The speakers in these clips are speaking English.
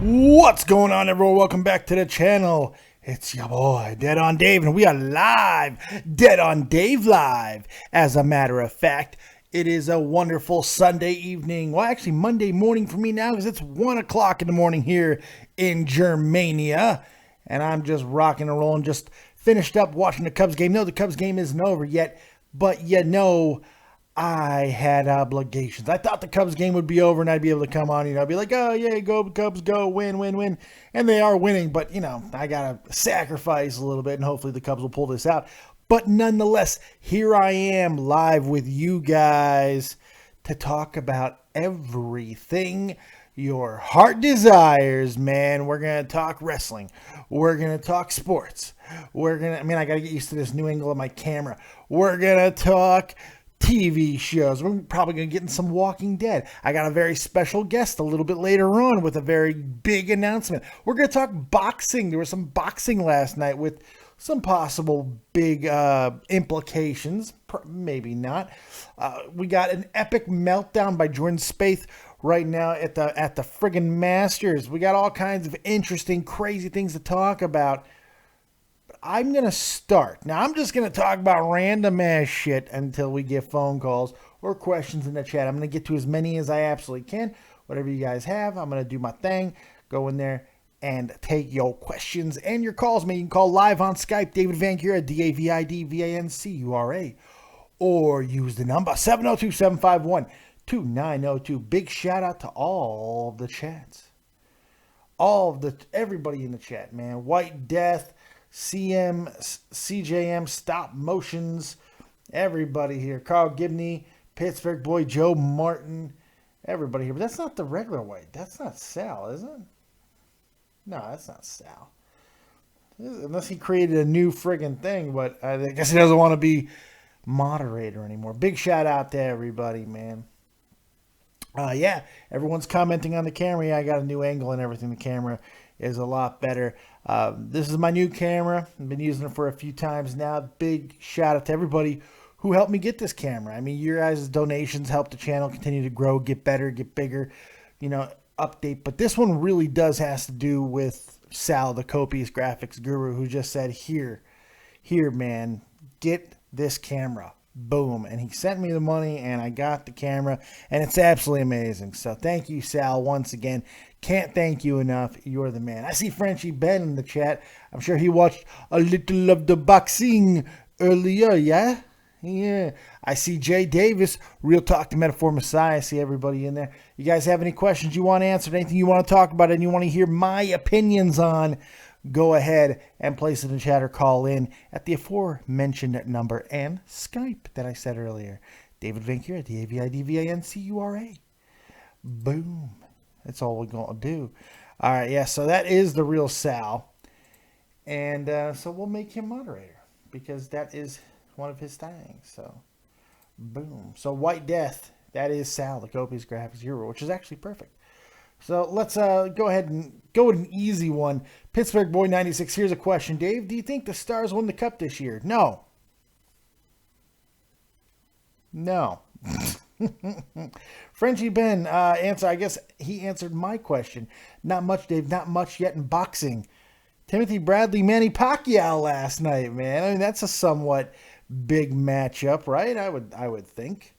What's going on, everyone? Welcome back to the channel. It's your boy, Dead on Dave, and we are live, Dead on Dave Live. As a matter of fact, it is a wonderful Sunday evening. Well, actually, Monday morning for me now, because it's 1 o'clock in the morning here in Germania. And I'm just rocking and rolling, just finished up watching the Cubs game. No, the Cubs game isn't over yet, but I had obligations. I thought the Cubs game would be over and I'd be able to come on, I'd be like, oh, yeah, go Cubs, go, win, win, win. And they are winning, but, I got to sacrifice a little bit and hopefully the Cubs will pull this out. But nonetheless, here I am live with you guys to talk about everything your heart desires, man. We're going to talk wrestling. We're going to talk sports. I got to get used to this new angle of my camera. We're going to talk TV shows. We're probably going to get in some Walking Dead. I got a very special guest a little bit later on with a very big announcement. We're going to talk boxing. There was some boxing last night with some possible big implications. Maybe not. We got an epic meltdown by Jordan Spieth right now at the friggin' Masters. We got all kinds of interesting, crazy things to talk about. I'm going to start. Now, I'm just going to talk about random ass shit until we get phone calls or questions in the chat. I'm going to get to as many as I absolutely can. Whatever you guys have, I'm going to do my thing. Go in there and take your questions and your calls. Man, you can call live on Skype, David Vancura, DAVIDVANCURA, or use the number 702-751-2902. Big shout out to all the chats. Everybody in the chat, man. White Death, CM, CJM, Stop Motions, everybody here. Carl Gibney, Pittsburgh Boy, Joe Martin, everybody here. But that's not the regular White. That's not Sal, is it? No, that's not Sal. Unless he created a new friggin' thing, but I guess he doesn't want to be moderator anymore. Big shout out to everybody, man. Yeah, everyone's commenting on the camera. Yeah, I got a new angle and everything. The camera is a lot better. This is my new camera. I've been using it for a few times now. Big shout out to everybody who helped me get this camera. I mean, your guys' donations help the channel continue to grow, get better, get bigger, update. But this one really has to do with Sal, the copious graphics guru, who just said, here, man, get this camera. Boom. And he sent me the money and I got the camera and it's absolutely amazing. So thank you, Sal, once again. Can't thank you enough. You're the man. I see Frenchie Ben in the chat. I'm sure he watched a little of the boxing earlier, yeah? Yeah. I see Jay Davis, Real Talk to Metaphor Messiah. I see everybody in there. You guys have any questions you want answered, anything you want to talk about and you want to hear my opinions on, go ahead and place it in chat or call in at the aforementioned number and Skype that I said earlier. David Vancura, DAVIDVANCURA. Boom. That's all we're going to do. All right, yeah, so that is the real Sal. And so we'll make him moderator because that is one of his things. So, boom. So White Death, that is Sal, the copious graphics hero, which is actually perfect. So let's go ahead and go with an easy one. Pittsburgh Boy 96, here's a question. Dave, do you think the Stars won the Cup this year? No. No. Frenchie Ben, answer. I guess he answered my question. Not much, Dave. Not much yet in boxing. Timothy Bradley, Manny Pacquiao last night, man. I mean, that's a somewhat big matchup, right? I would think.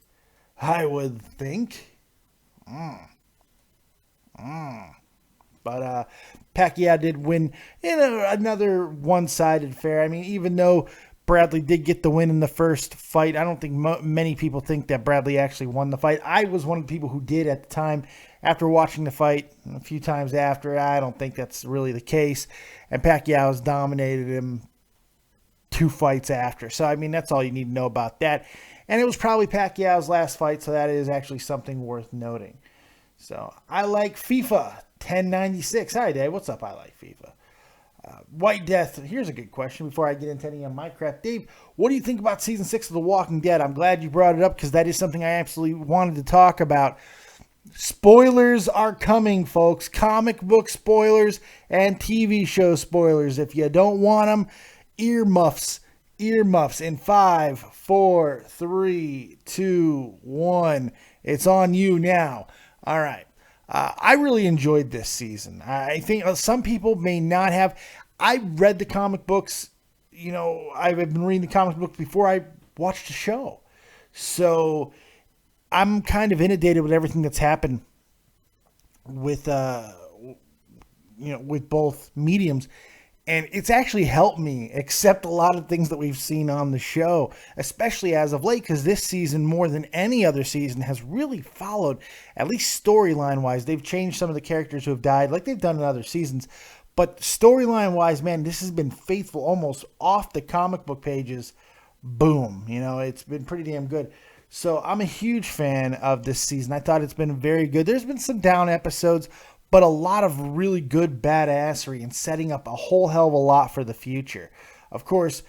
But Pacquiao did win in another one-sided affair. I mean, even though Bradley did get the win in the first fight, I don't think many people think that Bradley actually won the fight. I was one of the people who did at the time. After watching the fight a few times after, I don't think that's really the case. And Pacquiao has dominated him 2 fights after. So, I mean, that's all you need to know about that. And it was probably Pacquiao's last fight, so that is actually something worth noting. So, I like FIFA 1096. Hi, Dave. What's up? I like FIFA. White Death. Here's a good question before I get into any of my crap. Dave, what do you think about Season 6 of The Walking Dead? I'm glad you brought it up because that is something I absolutely wanted to talk about. Spoilers are coming, folks. Comic book spoilers and TV show spoilers. If you don't want them, earmuffs. In 5, 4, 3, 2, 1. It's on you now. All right. I really enjoyed this season. I think some people may not have. I read the comic books. I've been reading the comic books before I watched the show. So I'm kind of inundated with everything that's happened with with both mediums, and it's actually helped me accept a lot of things that we've seen on the show, especially as of late, because this season, more than any other season, has really followed, at least storyline wise. They've changed some of the characters who have died, like they've done in other seasons, but storyline wise, man, this has been faithful almost off the comic book pages. Boom, it's been pretty damn good. So I'm a huge fan of this season. I thought it's been very good. There's been some down episodes, but a lot of really good badassery and setting up a whole hell of a lot for the future. Of course,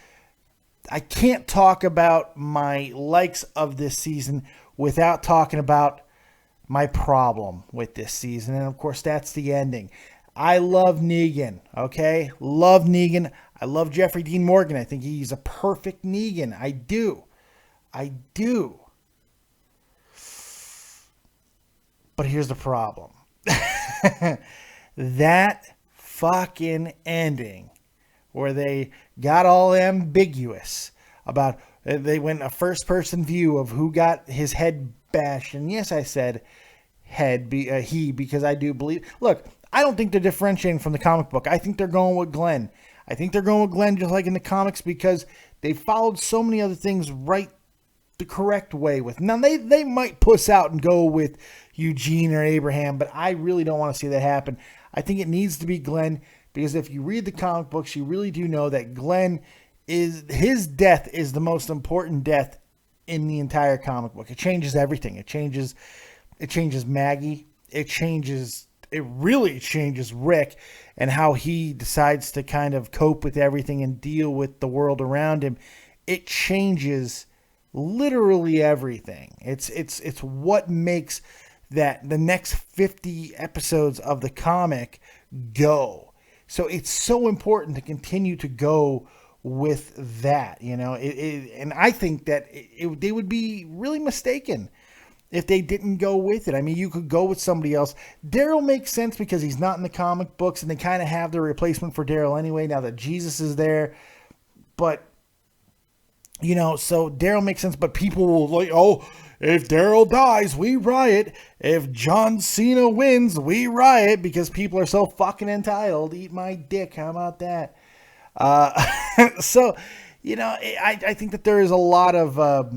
I can't talk about my likes of this season without talking about my problem with this season. And of course, that's the ending. I love Negan, okay? Love Negan. I love Jeffrey Dean Morgan. I think he's a perfect Negan. I do. But here's the problem. That fucking ending where they got all ambiguous about, they went a first person view of who got his head bashed. And yes, I said head, because I do believe, look, I don't think they're differentiating from the comic book. I think they're going with Glenn. I think they're going with Glenn just like in the comics, because they followed so many other things right the correct way with. Now, they might puss out and go with Eugene or Abraham, but I really don't want to see that happen. I think it needs to be Glenn, because if you read the comic books, you really do know that Glenn his death is the most important death in the entire comic book. It changes everything. It changes Maggie. It really changes Rick and how he decides to kind of cope with everything and deal with the world around him. It changes literally everything. It's what makes that the next 50 episodes of the comic go. So it's so important to continue to go with that, and I think that they would be really mistaken if they didn't go with it. I mean, you could go with somebody else. Daryl makes sense because he's not in the comic books, and they kind of have the replacement for Daryl anyway, now that Jesus is there. But, so Daryl makes sense, but people will like, oh, if Daryl dies, we riot. If John Cena wins, we riot, because people are so fucking entitled. Eat my dick. How about that? So, I think that there is a lot of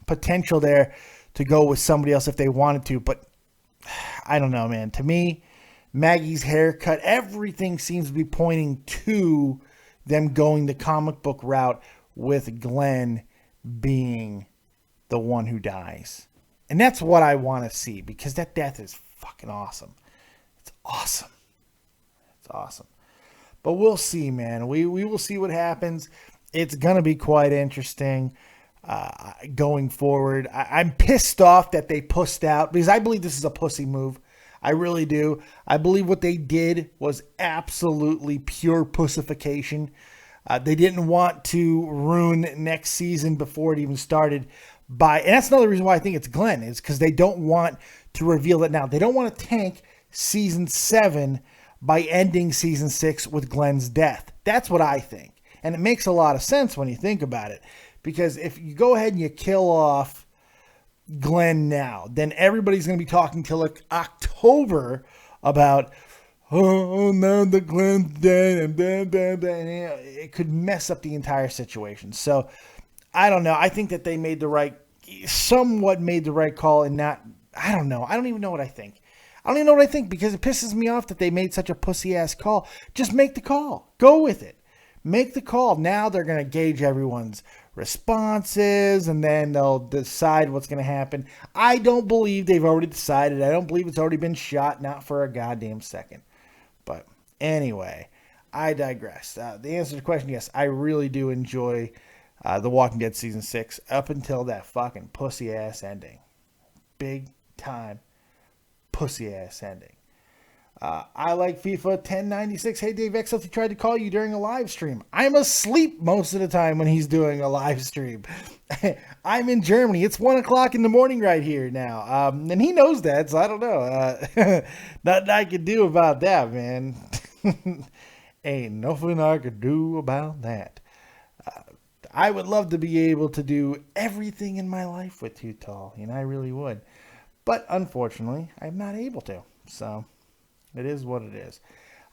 potential there to go with somebody else if they wanted to, but I don't know, man. To me, Maggie's haircut, everything seems to be pointing to them going the comic book route with Glenn being the one who dies. And that's what I want to see, because that death is fucking awesome. It's awesome. But we'll see, man. We will see what happens. It's going to be quite interesting going forward. I'm pissed off that they pussed out, because I believe this is a pussy move. I really do. I believe what they did was absolutely pure pussification. They didn't want to ruin next season before it even started and that's another reason why I think it's Glenn, is because they don't want to reveal it now. They don't want to tank season 7 by ending season 6 with Glenn's death. That's what I think. And it makes a lot of sense when you think about it. Because if you go ahead and you kill off Glenn now, then everybody's going to be talking till like October about, oh, now the Glenn's dead, and blah, blah, blah. And it could mess up the entire situation. So, I don't know. I think that they somewhat made the right call, and not, I don't know. I don't even know what I think. Because it pisses me off that they made such a pussy-ass call. Just make the call. Go with it. Make the call. Now they're going to gauge everyone's responses, and then they'll decide what's going to happen. I don't believe they've already decided. I don't believe it's already been shot, not for a goddamn second. But anyway, I digress. The answer to the question, yes, I really do enjoy The Walking Dead Season 6 up until that fucking pussy-ass ending. Big time pussy-ass ending. I like FIFA 1096. Hey, Dave XLT tried to call you during a live stream. I'm asleep most of the time when he's doing a live stream. I'm in Germany. It's 1 o'clock in the morning right here now. And he knows that, so I don't know. Nothing I can do about that, man. Ain't nothing I could do about that. I would love to be able to do everything in my life with Too Tall. I really would. But unfortunately, I'm not able to. So it is what it is.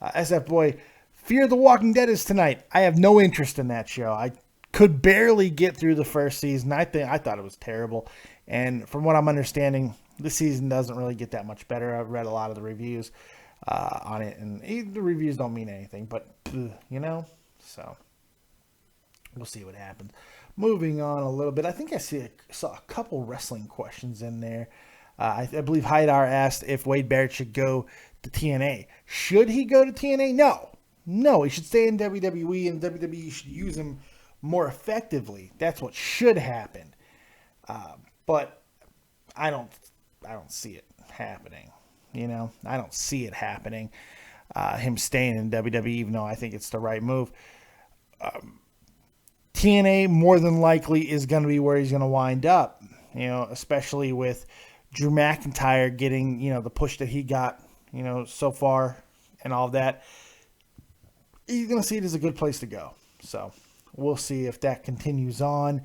SF Boy, Fear the Walking Dead is tonight. I have no interest in that show. I could barely get through the first season. I thought it was terrible. And from what I'm understanding, this season doesn't really get that much better. I've read a lot of the reviews on it, and the reviews don't mean anything, but so we'll see what happens. Moving on a little bit, I think I saw a couple wrestling questions in there. I believe Haidar asked if Wade Barrett should go to TNA. Should he go to TNA? No, he should stay in WWE, and WWE should use him more effectively. That's what should happen. But I don't see it happening. I don't see it happening. Him staying in WWE, even though I think it's the right move. TNA more than likely is going to be where he's going to wind up. Especially with Drew McIntyre getting, the push that he got, so far and all of that. He's going to see it as a good place to go. So we'll see if that continues on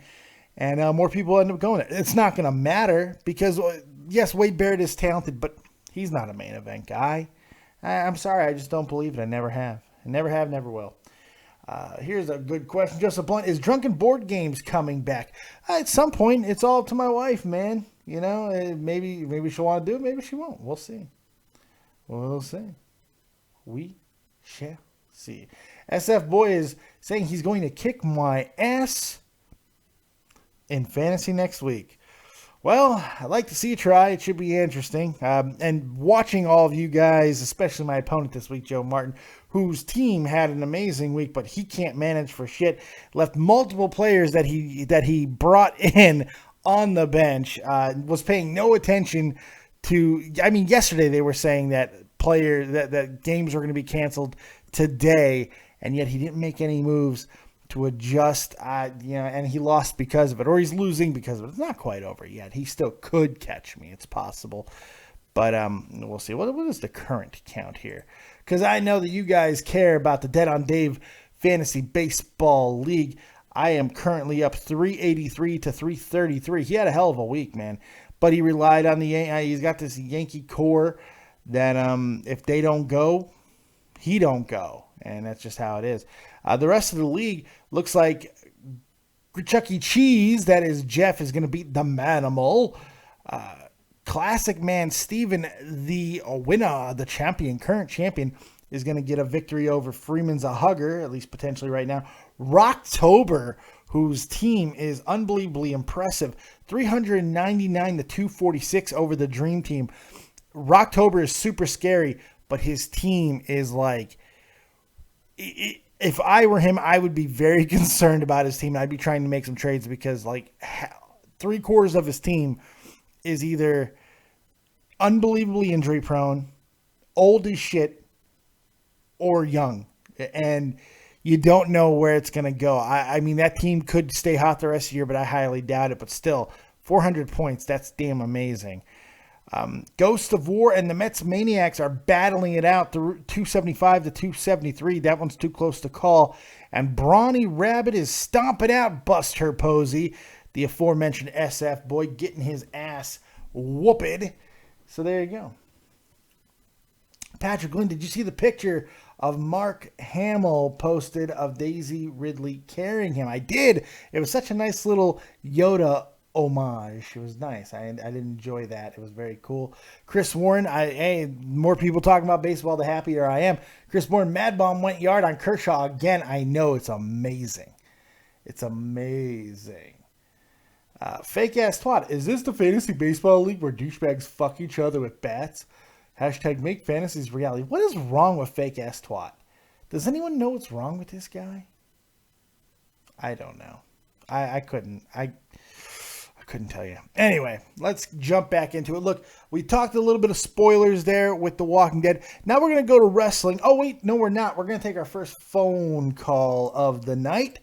and more people end up going there. It's not going to matter because, yes, Wade Barrett is talented, but he's not a main event guy. I'm sorry. I just don't believe it. I never have. Never will. Here's a good question. Joseph Blunt, is Drunken Board Games coming back? At some point, it's all up to my wife, man. Maybe she'll want to do it. Maybe she won't. We'll see. We shall see. SF Boy is saying he's going to kick my ass in fantasy next week. Well, I'd like to see you try. It should be interesting. And watching all of you guys, especially my opponent this week, Joe Martin, whose team had an amazing week, but he can't manage for shit. Left multiple players that he brought in on the bench. Was paying no attention to. I mean, yesterday they were saying that that games were going to be canceled today, and yet he didn't make any moves to adjust, and he lost because of it, or he's losing because of it. It's not quite over yet. He still could catch me. It's possible, but we'll see. What is the current count here? Because I know that you guys care about the Dead on Dave Fantasy Baseball League. I am currently up 383 to 333. He had a hell of a week, man, but he relied on he's got this Yankee core that if they don't go, he don't go, and that's just how it is. The rest of the league looks like Chuck E. Cheese, that is Jeff, is going to beat the Manimal. Classic Man Steven, the winner, the champion, current champion, is going to get a victory over Freeman's a Hugger, at least potentially right now. Rocktober, whose team is unbelievably impressive, 399 to 246 over the Dream Team. Rocktober is super scary, but his team is like... If I were him, I would be very concerned about his team. I'd be trying to make some trades because, like, 3/4 of his team is either unbelievably injury prone, old as shit, or young. And you don't know where it's going to go. I mean, that team could stay hot the rest of the year, but I highly doubt it. But still, 400 points, that's damn amazing. Ghost of War and the Mets Maniacs are battling it out through 275 to 273. That one's too close to call. And Brawny Rabbit is stomping out Bust Her Posey, the aforementioned SF boy, getting his ass whooped. So there you go. Patrick Lynn, did you see the picture of Mark Hamill posted of Daisy Ridley carrying him? I did. It was such a nice little Yoda homage. It was nice. I did enjoy that. It was very cool. Chris Warren, more people talking about baseball, the happier I am. Chris Warren, Mad Bomb went yard on Kershaw again. I know, it's amazing. It's amazing. Fake ass twat. Is this the fantasy baseball league where douchebags fuck each other with bats? Hashtag make fantasies reality. What is wrong with fake ass twat? Does anyone know what's wrong with this guy? I don't know. I couldn't Couldn't tell you. Anyway, let's jump back into it. Look, we talked a little bit of spoilers there with The Walking Dead. Now we're going to go to wrestling. Oh, wait, no, we're not. We're going to take our first phone call of the night.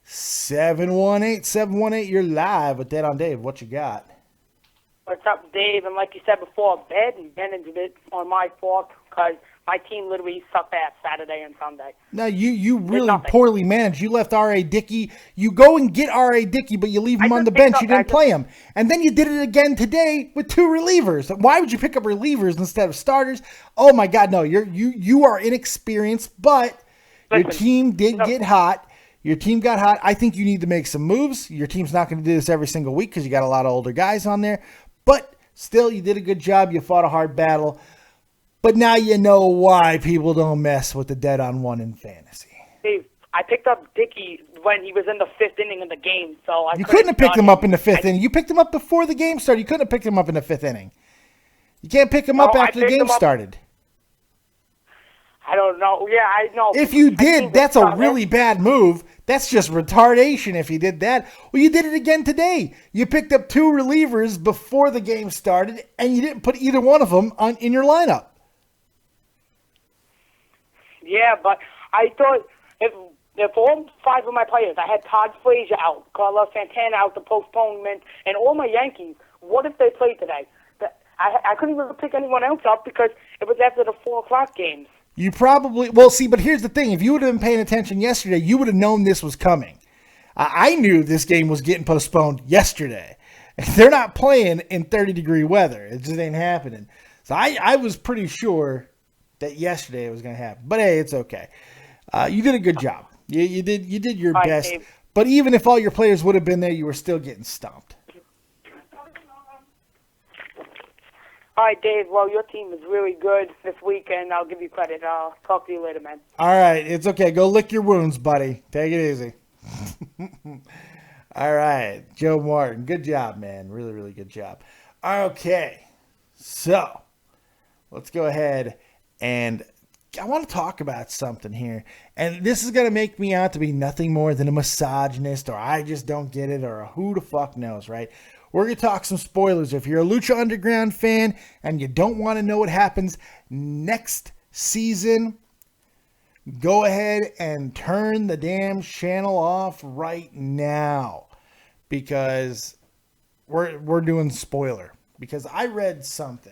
718-718, you're live with Dead on Dave. What you got? What's up, Dave? And like you said before, bad and managed it on my fault because my team literally sucked ass Saturday and Sunday. No, you really poorly managed. You left R.A. Dickey. You go and get R.A. Dickey, but you leave him on the bench. You didn't play him. And then you did it again today with 2 relievers. Why would you pick up relievers instead of starters? Oh, my God, no. You are inexperienced, but your team did get hot. Your team got hot. I think you need to make some moves. Your team's not going to do this every single week because you got a lot of older guys on there. But still, you did a good job. You fought a hard battle. But now you know why people don't mess with the Dead on One in fantasy. Dave, I picked up Dickey when he was in the 5th inning of the game. So you couldn't have picked him up in the 5th inning. You picked him up before the game started. You couldn't have picked him up in the 5th inning. You can't pick him up after the game started. I don't know. Yeah, I know. If you did, that's a really bad move. That's just retardation if you did that. Well, you did it again today. You picked up 2 relievers before the game started, and you didn't put either one of them in your lineup. Yeah, but I thought if all 5 of my players, I had Todd Frazier out, Carlos Santana out, the postponement, and all my Yankees, what if they played today? I couldn't even pick anyone else up because it was after the 4 o'clock games. You probably, well, see, but here's the thing. If you would have been paying attention yesterday, you would have known this was coming. I knew this game was getting postponed yesterday. They're not playing in 30-degree weather. It just ain't happening. So I was pretty sure that yesterday it was going to happen. But, hey, it's okay. You did a good job. You did your best. Dave. But even if all your players would have been there, you were still getting stomped. All right, Dave. Well, your team is really good this week, and I'll give you credit. I'll talk to you later, man. All right. It's okay. Go lick your wounds, buddy. Take it easy. All right. Joe Martin. Good job, man. Really, really good job. Okay. So, let's go ahead and I want to talk about something here. And this is going to make me out to be nothing more than a misogynist or I just don't get it or a who the fuck knows, right? We're going to talk some spoilers. If you're a Lucha Underground fan and you don't want to know what happens next season, go ahead and turn the damn channel off right now because we're doing spoiler. Because I read something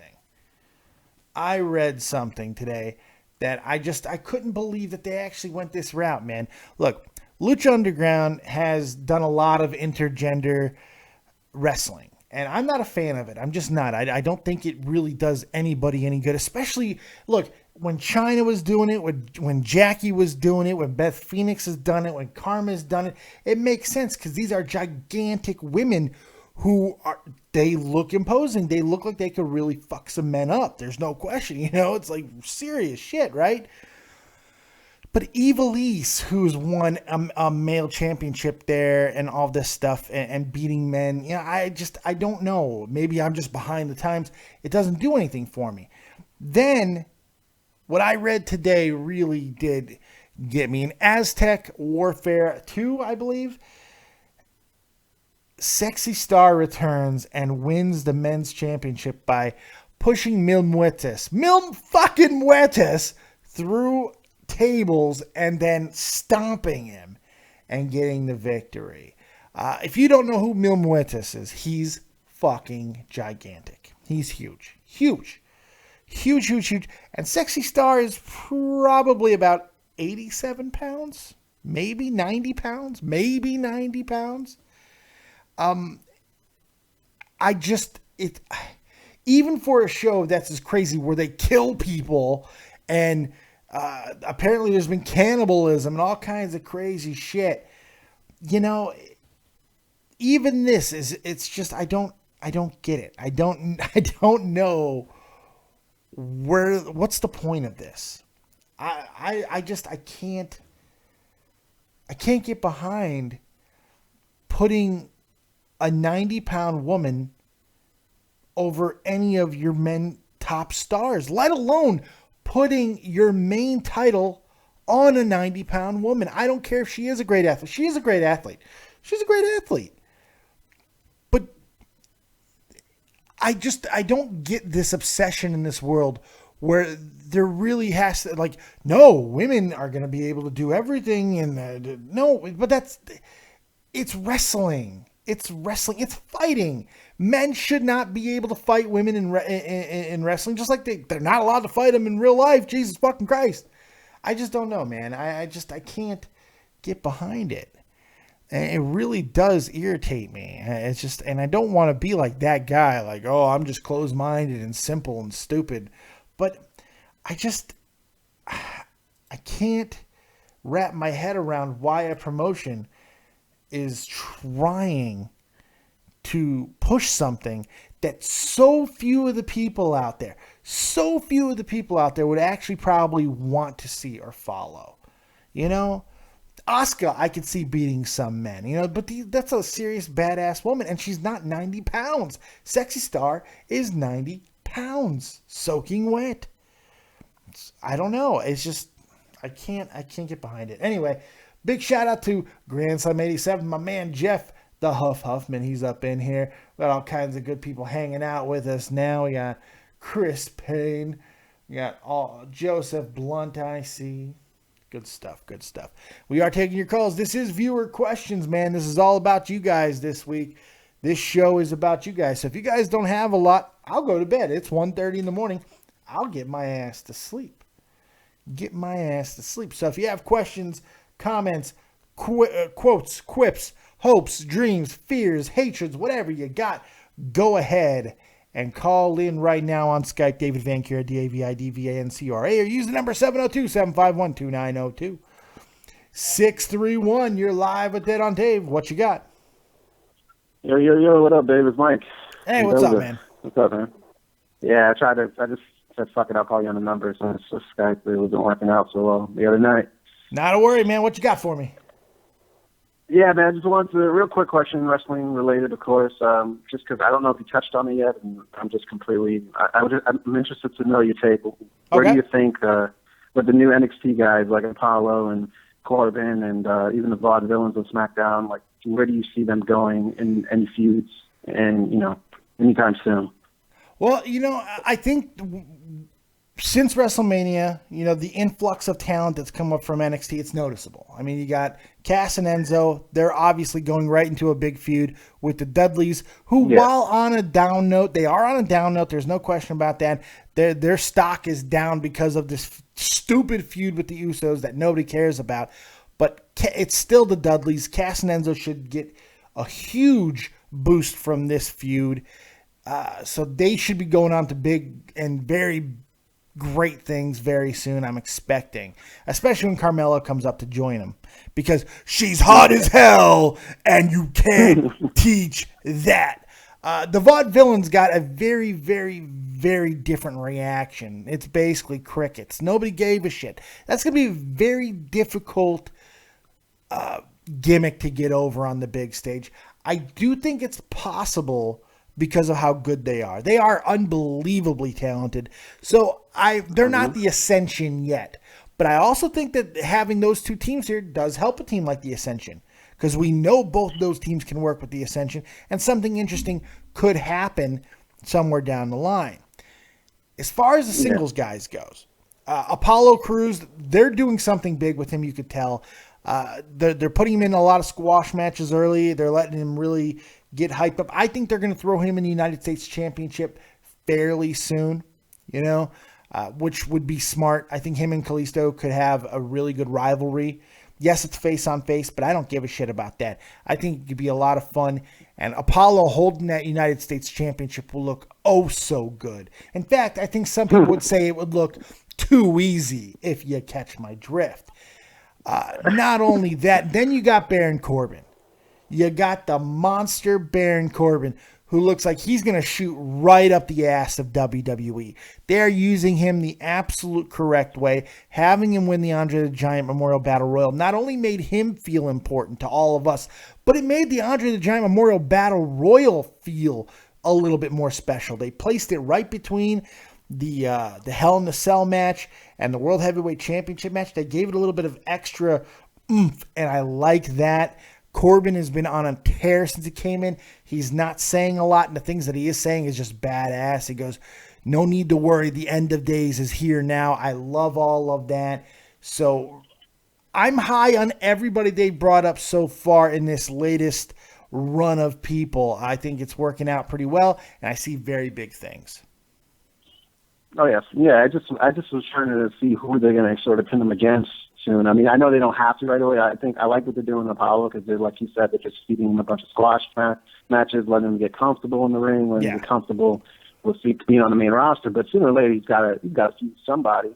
today that I couldn't believe that they actually went this route, man. Look, Lucha Underground has done a lot of intergender wrestling, and I'm not a fan of it. I'm just not. I don't think it really does anybody any good, especially, look, when China was doing it, when Jackie was doing it, when Beth Phoenix has done it, when Karma's done it, it makes sense because these are gigantic women they look imposing. They look like they could really fuck some men up. There's no question, it's like serious shit, right? But Evilise, who's won a male championship there and all this stuff and beating men, I don't know. Maybe I'm just behind the times. It doesn't do anything for me. Then, what I read today really did get me. In Aztec Warfare 2, I believe, Sexy Star returns and wins the men's championship by pushing Mil fucking Muertes through tables and then stomping him and getting the victory. If you don't know who Mil Muertes is, he's fucking gigantic. He's huge. And Sexy Star is probably about 87 pounds, maybe 90 pounds. Even for a show that's as crazy where they kill people and apparently there's been cannibalism and all kinds of crazy shit, even this it's just, I don't get it. I don't know what's the point of this. I can't get behind putting a 90-pound woman over any of your men top stars, let alone putting your main title on a 90-pound woman. I don't care if she is a great athlete. She is a great athlete. She's a great athlete. But I don't get this obsession in this world where there really has to, like, no, women are going to be able to do everything. And no, but it's wrestling. It's wrestling. It's fighting. Men should not be able to fight women in wrestling, just like they're not allowed to fight them in real life. Jesus fucking Christ. I just don't know, man. I can't get behind it. And it really does irritate me. It's just, and I don't want to be like that guy, like, oh, I'm just closed-minded and simple and stupid. But I can't wrap my head around why a promotion is trying to push something that so few of the people out there would actually probably want to see or follow. You know, Asuka, I could see beating some men, you know, but that's a serious badass woman, and she's not 90 pounds. Sexy Star is 90 pounds, soaking wet. I don't know. It's just, I can't get behind it. Anyway, big shout out to Grand Slam 87, my man Jeff the Huffman. He's up in here. We got all kinds of good people hanging out with us now. We got Chris Payne. We got Joseph Blunt, I see. Good stuff. We are taking your calls. This is viewer questions, man. This is all about you guys this week. This show is about you guys. So if you guys don't have a lot, I'll go to bed. It's 1:30 in the morning. I'll get my ass to sleep. So if you have questions, comments, quotes, quips, hopes, dreams, fears, hatreds, whatever you got, go ahead and call in right now on Skype, David Vancura, DAVIDVANCRA, or use the number 702-751-2902. 631, you're live with Dead on Dave. What you got? Yo, what up, Dave? It's Mike. Hey, what's up, man? What's up, man? Yeah, I just said, fuck it, I'll call you on the number, so it's just Skype. It wasn't working out so well the other night. Not a worry, man. What you got for me? Yeah, man, I just wanted a real quick question, wrestling related, of course, just because I don't know if you touched on it yet, and I'm just completely, I'm interested to know your take. Where do you think, with the new NXT guys like Apollo and Corbin and even the Vaudevillains on SmackDown, like, where do you see them going in any feuds and, anytime soon? Well, I think since WrestleMania, the influx of talent that's come up from NXT, it's noticeable. I mean, you got Cass and Enzo. They're obviously going right into a big feud with the Dudleys, who, while on a down note, they are on a down note. There's no question about that. Their stock is down because of this stupid feud with the Usos that nobody cares about. But it's still the Dudleys. Cass and Enzo should get a huge boost from this feud. So they should be going on to big and very great things very soon, I'm expecting. Especially when Carmella comes up to join them. Because she's hot as hell, and you can't teach that. The Vaudevillains got a very, very, very different reaction. It's basically crickets. Nobody gave a shit. That's going to be a very difficult gimmick to get over on the big stage. I do think it's possible because of how good they are. They are unbelievably talented. So they're not the Ascension yet. But I also think that having those two teams here does help a team like the Ascension, because we know both those teams can work with the Ascension, and something interesting could happen somewhere down the line. As far as the singles guys goes, Apollo Crews, they're doing something big with him, you could tell. They're putting him in a lot of squash matches early. They're letting him really get hyped up. I think they're going to throw him in the United States Championship fairly soon, which would be smart. I think him and Kalisto could have a really good rivalry. Yes, it's face on face, but I don't give a shit about that. I think it could be a lot of fun. And Apollo holding that United States Championship will look oh so good. In fact, I think some people would say it would look too easy, if you catch my drift. Not only that, then you got Baron Corbin. You got the monster Baron Corbin, who looks like he's going to shoot right up the ass of WWE. They're using him the absolute correct way. Having him win the Andre the Giant Memorial Battle Royal not only made him feel important to all of us, but it made the Andre the Giant Memorial Battle Royal feel a little bit more special. They placed it right between the Hell in the Cell match and the World Heavyweight Championship match. They gave it a little bit of extra oomph, and I like that. Corbin has been on a tear since he came in. He's not saying a lot, and the things that he is saying is just badass. He goes, no need to worry. The end of days is here now. I love all of that. So I'm high on everybody they brought up so far in this latest run of people. I think it's working out pretty well, and I see very big things. Oh yes, yeah. I just was trying to see who they're going to sort of pin them against soon. I mean, I know they don't have to right away. I think I like what they're doing in Apollo because they're, like you said, they're just feeding them a bunch of squash matches, letting them get comfortable in the ring, letting them get comfortable with being on the main roster. But sooner or later, he's got to feed somebody.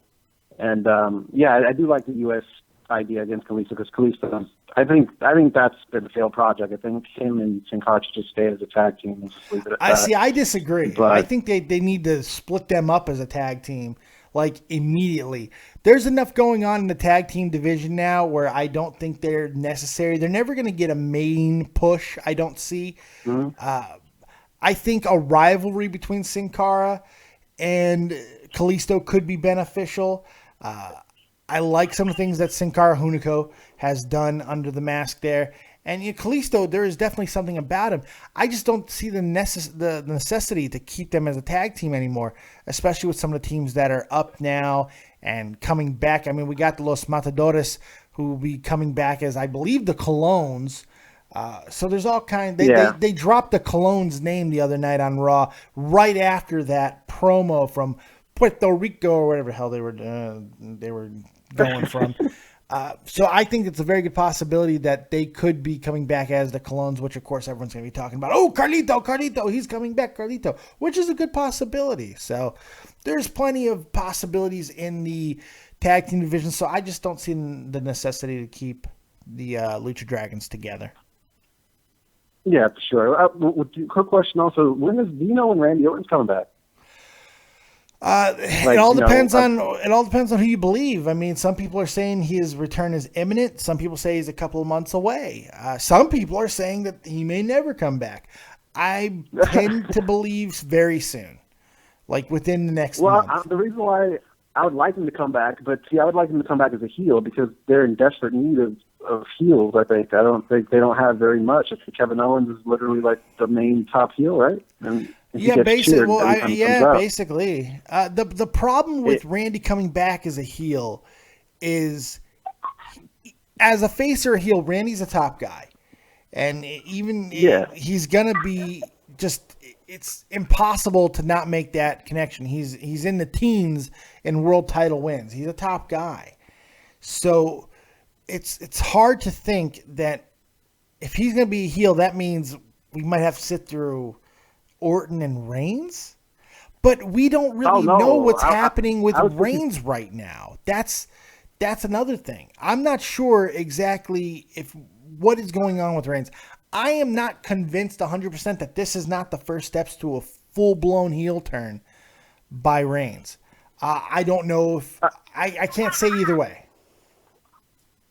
And I do like the U.S. idea against Kalisto because Kalisto, I think that's been a failed project. I think him and Sin Cara should just stay as a tag team and just leave it at that. I disagree. But I think they need to split them up as a tag team, like, immediately. There's enough going on in the tag team division now where I don't think they're necessary. They're never going to get a main push, I don't see. Mm-hmm. I think a rivalry between Sin Cara and Kalisto could be beneficial. I like some of the things that Sin Cara Hunico has done under the mask there. And Kalisto, there is definitely something about him. I just don't see the necessity to keep them as a tag team anymore, especially with some of the teams that are up now and coming back. I mean, we got the Los Matadores, who will be coming back as, I believe, the Colognes. So there's all kinds. They dropped the Colognes name the other night on Raw right after that promo from Puerto Rico or whatever the hell they were going from. So I think it's a very good possibility that they could be coming back as the Colognes, which of course everyone's going to be talking about. Oh, Carlito, he's coming back, Carlito, which is a good possibility. So there's plenty of possibilities in the tag team division. So I just don't see the necessity to keep the Lucha Dragons together. Yeah, for sure. Quick question also: do you know when Randy Orton's coming back? It all depends on who you believe. I mean, some people are saying his return is imminent. Some people say he's a couple of months away. Some people are saying that he may never come back. I tend to believe very soon, like within the next month. The reason why I would like him to come back, but I would like him to come back as a heel because they're in desperate need of heels. I don't think they don't have very much. I think Kevin Owens is literally like the main top heel, right? And basically. Basically. The problem with Randy coming back as a heel is, as a face or a heel, Randy's a top guy, and he's gonna be just. It's impossible to not make that connection. He's in the teens in world title wins. He's a top guy, so it's hard to think that if he's gonna be a heel, that means we might have to sit through Orton and Reigns, but we don't really know what's happening with Reigns right now. That's another thing. I'm not sure exactly what is going on with Reigns. I am not convinced 100% that this is not the first steps to a full-blown heel turn by Reigns. I don't know if I can't say either way.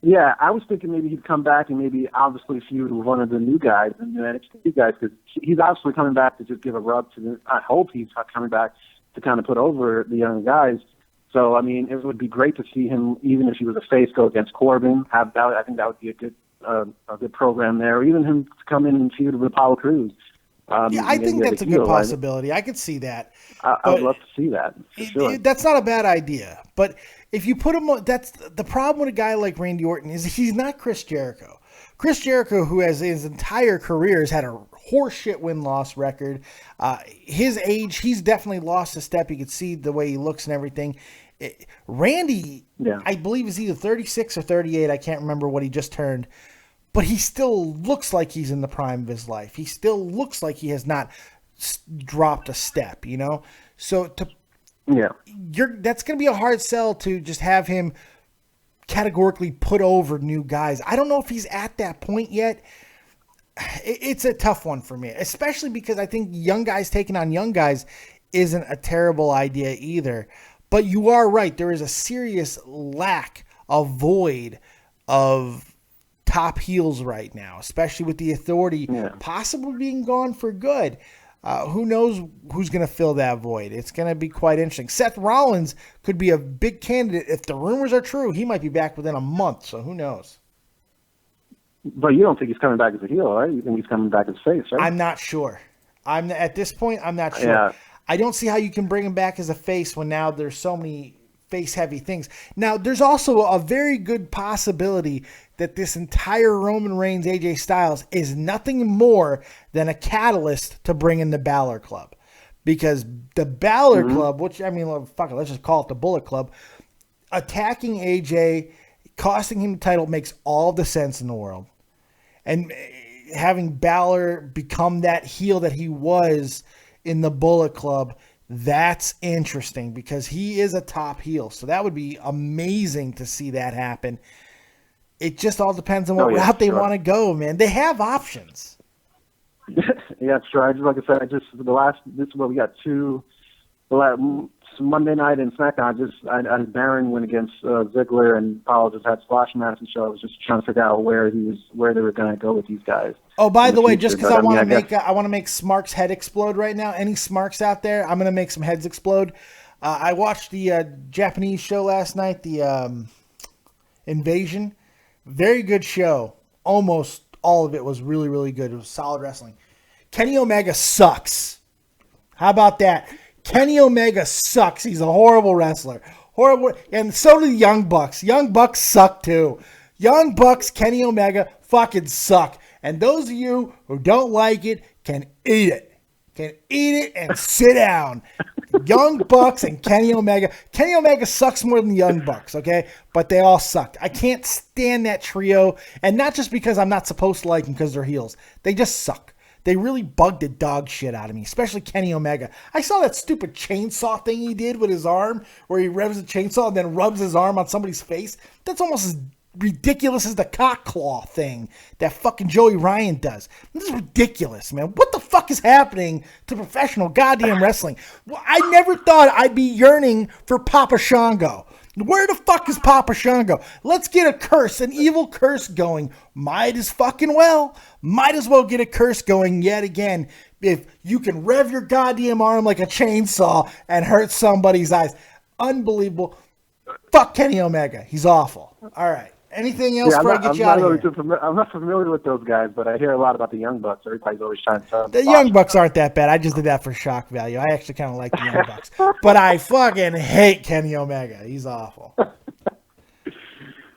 Yeah, I was thinking maybe he'd come back and maybe obviously feud with one of the new guys and the NXT guys because he's obviously coming back to just give a rub to I hope he's coming back to kind of put over the young guys. So, I mean, it would be great to see him, even if he was a face, go against Corbin. I think that would be a good program there. Or even him to come in and feud with Apollo Crews. I think that's a good possibility. I could see that. I would love to see that. For sure. That's not a bad idea. But if you put him on, that's the problem with a guy like Randy Orton is he's not Chris Jericho. Chris Jericho, who has his entire career has had a horseshit win-loss record. His age, he's definitely lost a step. You could see the way he looks and everything. Randy, I believe, is either 36 or 38. I can't remember what he just turned. But he still looks like he's in the prime of his life. He still looks like he has not dropped a step, you know? So that's going to be a hard sell to just have him categorically put over new guys. I don't know if he's at that point yet. It's a tough one for me, especially because I think young guys taking on young guys isn't a terrible idea either. But you are right. There is a serious lack, a void of top heels right now, especially with the Authority possibly being gone for good. Who knows who's going to fill that void? It's going to be quite interesting. Seth Rollins could be a big candidate. If the rumors are true, he might be back within a month, so who knows? But you don't think he's coming back as a heel, right? You think he's coming back as face, right? I'm not sure. At this point, I'm not sure. Yeah. I don't see how you can bring him back as a face when now there's so many face-heavy things. Now, there's also a very good possibility that this entire Roman Reigns AJ Styles is nothing more than a catalyst to bring in the Balor Club. Because the Balor Club, which, I mean, well, fuck it, let's just call it the Bullet Club, attacking AJ, costing him the title makes all the sense in the world. And having Balor become that heel that he was in the Bullet Club, that's interesting because he is a top heel. So that would be amazing to see that happen. It just all depends on what route they want to go, man. They have options. Yeah, sure. Like I said, we got two. Monday night in SmackDown, I Baron went against Ziggler, and Paul just had squash matches. So I was just trying to figure out where they were going to go with these guys. Oh, by the way, just because I want to make Smark's head explode right now. Any Smarks out there? I'm going to make some heads explode. I watched the Japanese show last night, the Invasion. Very good show. Almost all of it was really, really good. It was solid wrestling. Kenny Omega sucks. How about that? Kenny Omega sucks. He's a horrible wrestler. Horrible. And so do the Young Bucks. Young Bucks suck too. Young Bucks, Kenny Omega fucking suck. And those of you who don't like it can eat it. Can eat it and sit down. Young Bucks and Kenny Omega. Kenny Omega sucks more than the Young Bucks, okay? But they all sucked. I can't stand that trio. And not just because I'm not supposed to like them because they're heels. They just suck. They really bugged the dog shit out of me, especially Kenny Omega. I saw that stupid chainsaw thing he did with his arm, where he revs the chainsaw and then rubs his arm on somebody's face. That's almost as ridiculous as the cock claw thing that fucking Joey Ryan does. This is ridiculous, man. What the fuck is happening to professional goddamn wrestling? Well, I never thought I'd be yearning for Papa Shango. Where the fuck is Papa Shango? Let's get a curse, an evil curse going. Might as well get a curse going yet again. If you can rev your goddamn arm like a chainsaw and hurt somebody's eyes. Unbelievable. Fuck Kenny Omega. He's awful. All right. Anything else before I get you out of here? I'm not familiar with those guys, but I hear a lot about the Young Bucks. Everybody's always trying to tell them. The Young Bucks aren't that bad. I just did that for shock value. I actually kind of like the Young Bucks. But I fucking hate Kenny Omega. He's awful. But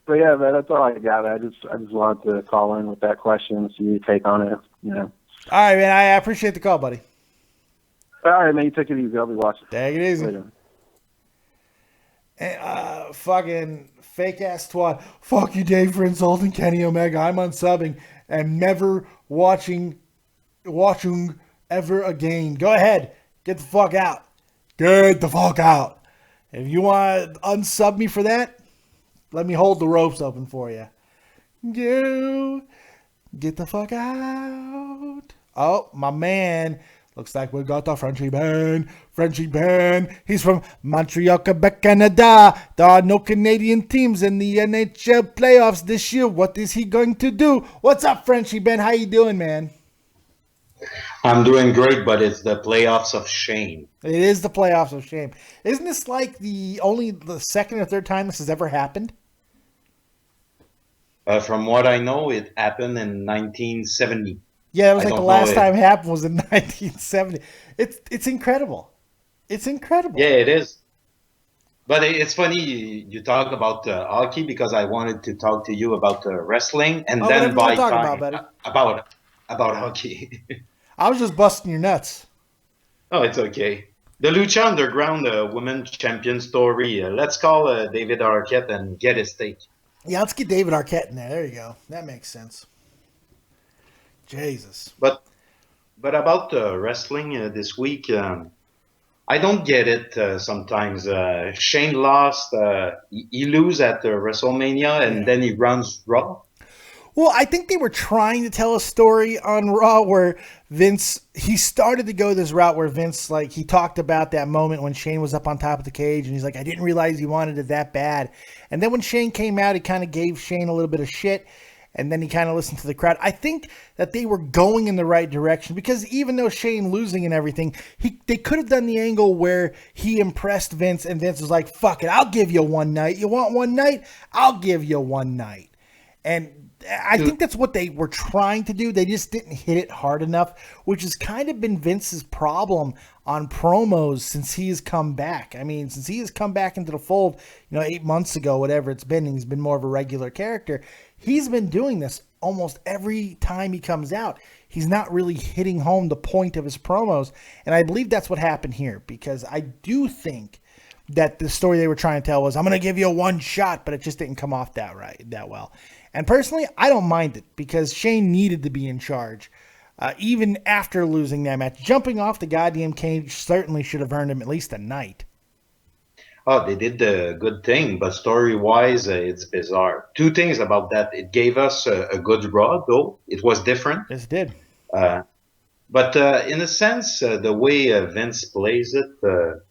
yeah, man, that's all I got. Man. I just wanted to call in with that question and see your take on it. You know. All right, man. I appreciate the call, buddy. All right, man. You take it easy. I'll be watching. Take it easy. Later. Fucking fake ass twat. Fuck you, Dave, for insulting Kenny Omega. I'm unsubbing and never watching ever again. Go ahead. Get the fuck out. Get the fuck out. If you want to unsub me for that, let me hold the ropes open for you. Get the fuck out. Oh, my man. Looks like we got the Frenchie Ben. He's from Montreal, Quebec, Canada. There are no Canadian teams in the NHL playoffs this year. What is he going to do? What's up, Frenchie Ben? How you doing, man? I'm doing great, but it's the playoffs of shame. It is the playoffs of shame. Isn't this like the second or third time this has ever happened? From what I know, it happened in 1970. Yeah, it was like the last time it happened was in 1970. It's incredible. It's incredible. Yeah, it is. But it's funny you talk about hockey because I wanted to talk to you about wrestling and then by time about hockey. I was just busting your nuts. Oh, it's okay. The Lucha Underground Women's Champion story. Let's call David Arquette and get his take. Yeah, let's get David Arquette in there. There you go. That makes sense. Jesus. But about wrestling this week, I don't get it sometimes. Shane lost. He lose at WrestleMania, and then he runs Raw. Well, I think they were trying to tell a story on Raw where Vince, he started to go this route where Vince, like, he talked about that moment when Shane was up on top of the cage, and he's like, I didn't realize he wanted it that bad. And then when Shane came out, he kind of gave Shane a little bit of shit. And then he kind of listened to the crowd. I think that they were going in the right direction because even though Shane losing and everything, they could have done the angle where he impressed Vince and Vince was like, fuck it, I'll give you one night. You want one night? I'll give you one night. And I think that's what they were trying to do. They just didn't hit it hard enough, which has kind of been Vince's problem on promos since he has come back. I mean, since he has come back into the fold, 8 months ago, whatever it's been, he's been more of a regular character. He's been doing this almost every time he comes out. He's not really hitting home the point of his promos. And I believe that's what happened here, because I do think that the story they were trying to tell was, I'm going to give you a one shot, but it just didn't come off that well. And personally, I don't mind it, because Shane needed to be in charge. Even after losing that match, jumping off the goddamn cage certainly should have earned him at least a night. Oh, they did the good thing, but story-wise, it's bizarre. Two things about that. It gave us a good Raw, though. It was different. Yes, it did. But in a sense, the way Vince plays it,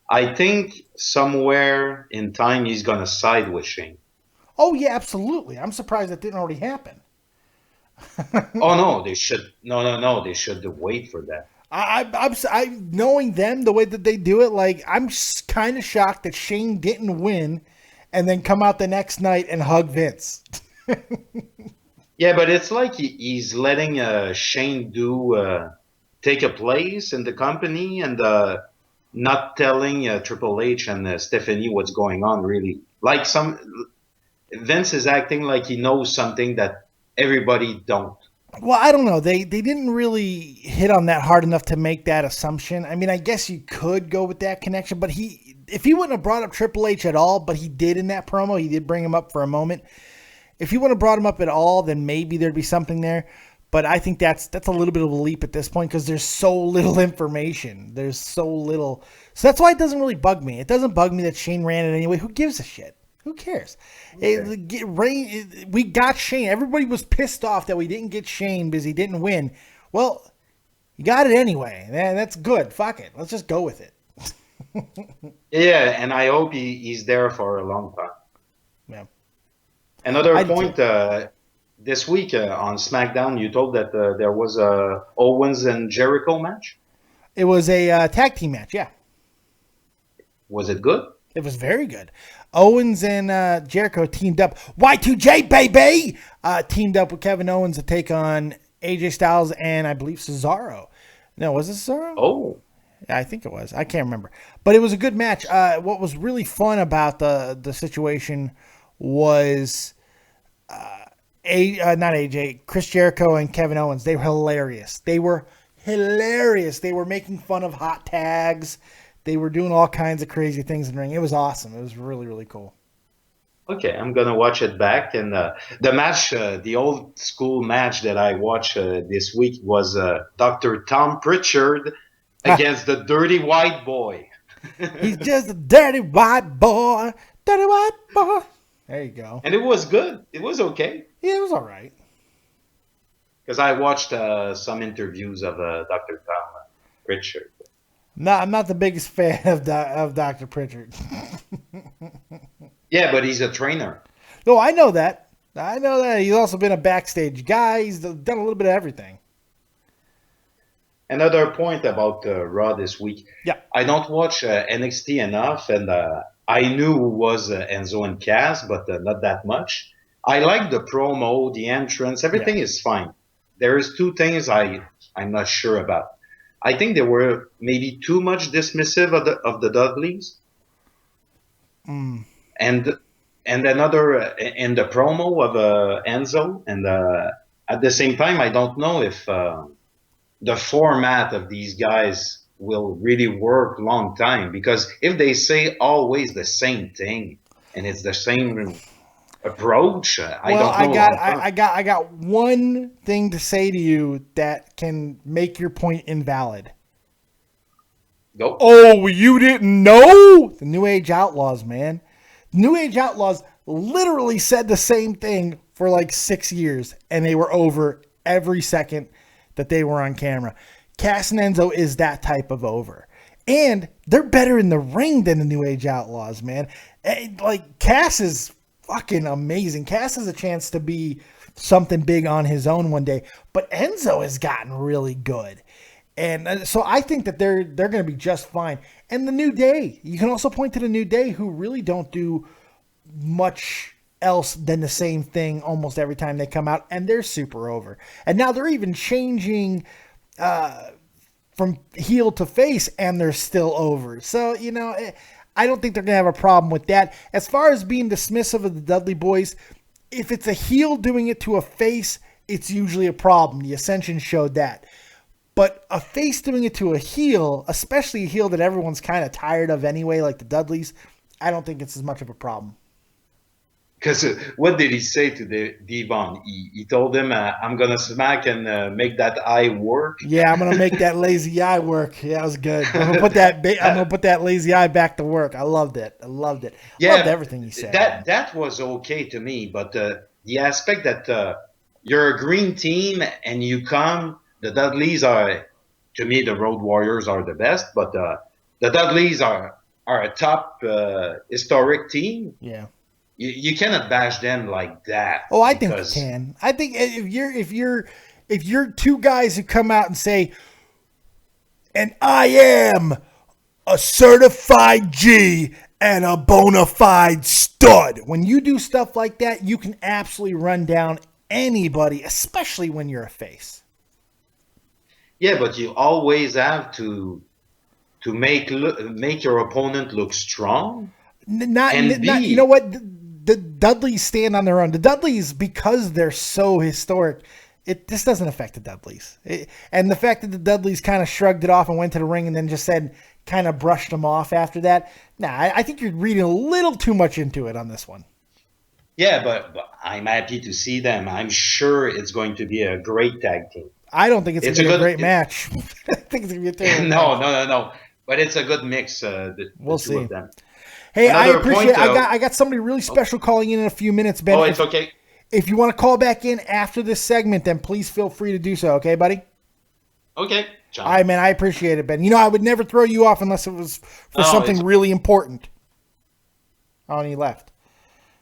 I think somewhere in time he's going to side with Shane. Oh, yeah, absolutely. I'm surprised that didn't already happen. Oh, no, they should. No, they should wait for that. I knowing them the way that they do it, like, I'm kind of shocked that Shane didn't win and then come out the next night and hug Vince. Yeah, but it's like he's letting Shane take a place in the company and not telling Triple H and Stephanie what's going on, really. Like Vince is acting like he knows something that everybody don't. Well, I don't know. They didn't really hit on that hard enough to make that assumption. I mean, I guess you could go with that connection, but if he wouldn't have brought up Triple H at all, but he did in that promo, he did bring him up for a moment. If he wouldn't have brought him up at all, then maybe there'd be something there. But I think that's a little bit of a leap at this point, because there's so little information. There's so little. So that's why it doesn't really bug me. It doesn't bug me that Shane ran it anyway. Who gives a shit? Who cares? Okay. We got Shane. Everybody was pissed off that we didn't get Shane because he didn't win. Well, you got it anyway. That's good. Fuck it. Let's just go with it. Yeah, and I hope he's there for a long time. Yeah. Another point, this week on SmackDown, you told that there was a Owens and Jericho match? It was a tag team match, yeah. Was it good? It was very good. Owens and Jericho teamed up. Y2J, baby! Teamed up with Kevin Owens to take on AJ Styles and I believe Cesaro. No, was it Cesaro? Oh. Yeah, I think it was. I can't remember. But it was a good match. What was really fun about the situation was not AJ, Chris Jericho and Kevin Owens. They were hilarious. They were making fun of hot tags. They were doing all kinds of crazy things in the ring. It was awesome. It was really, really cool. Okay, I'm going to watch it back. And the match, the old school match that I watched this week was Dr. Tom Pritchard against the Dirty White Boy. He's just a dirty white boy. Dirty white boy. There you go. And it was good. It was okay. Yeah, it was all right. Because I watched some interviews of Dr. Tom Pritchard. No, I'm not the biggest fan of Dr. Pritchard. Yeah, but he's a trainer. No, I know that. He's also been a backstage guy. He's done a little bit of everything. Another point about Raw this week. Yeah. I don't watch NXT enough, and I knew who was Enzo and Cass, but not that much. I like the promo, the entrance, everything is fine. There is two things I'm not sure about. I think they were maybe too much dismissive of the Dudleys. And another in the promo of Enzo, and at the same time, I don't know if the format of these guys will really work long time, because if they say always the same thing and it's the same approach, I don't know. I got one thing to say to you that can make your point invalid. Go. Oh, you didn't know? The New Age Outlaws, man. New Age Outlaws literally said the same thing for like 6 years, and they were over every second that they were on camera. Cass and Enzo is that type of over. And they're better in the ring than the New Age Outlaws, man. Like, Cass is fucking amazing. Cass has a chance to be something big on his own one day. But Enzo has gotten really good. And so I think that they're going to be just fine. And the New Day. You can also point to the New Day, who really don't do much else than the same thing almost every time they come out, and they're super over. And now they're even changing from heel to face, and they're still over. So, you know, I don't think they're going to have a problem with that. As far as being dismissive of the Dudley Boys, if it's a heel doing it to a face, it's usually a problem. The Ascension showed that. But a face doing it to a heel, especially a heel that everyone's kind of tired of anyway, like the Dudleys, I don't think it's as much of a problem. Because what did he say to Devon? He told him, I'm going to smack and make that eye work. Yeah, I'm going to make that lazy eye work. Yeah, that was good. I'm going to put that lazy eye back to work. I loved it. Yeah, loved everything he said. That was okay to me. But the aspect that you're a green team and you come, the Dudleys are, to me, the Road Warriors are the best. But the Dudleys are a top historic team. Yeah. You cannot bash them like that. Oh, I think you can. I think if you're two guys who come out and say, and I am a certified G and a bona fide stud. When you do stuff like that, you can absolutely run down anybody, especially when you're a face. Yeah, but you always have to make your opponent look strong. Not you know what? The Dudleys stand on their own. The Dudleys, because they're so historic, this doesn't affect the Dudleys. And the fact that the Dudleys kind of shrugged it off and went to the ring and then just said, kind of brushed them off after that. I think you're reading a little too much into it on this one. Yeah, but I'm happy to see them. I'm sure it's going to be a great tag team. I don't think it's going to be a great match. I think it's going to be a terrible match. No. But it's a good mix. We'll see. Of them. Hey, I appreciate. I got somebody really special calling in a few minutes, Ben. Oh, it's okay. If you want to call back in after this segment, then please feel free to do so. Okay, buddy. Okay, John. All right, man. I appreciate it, Ben. You know, I would never throw you off unless it was for something really important. Oh, and he left.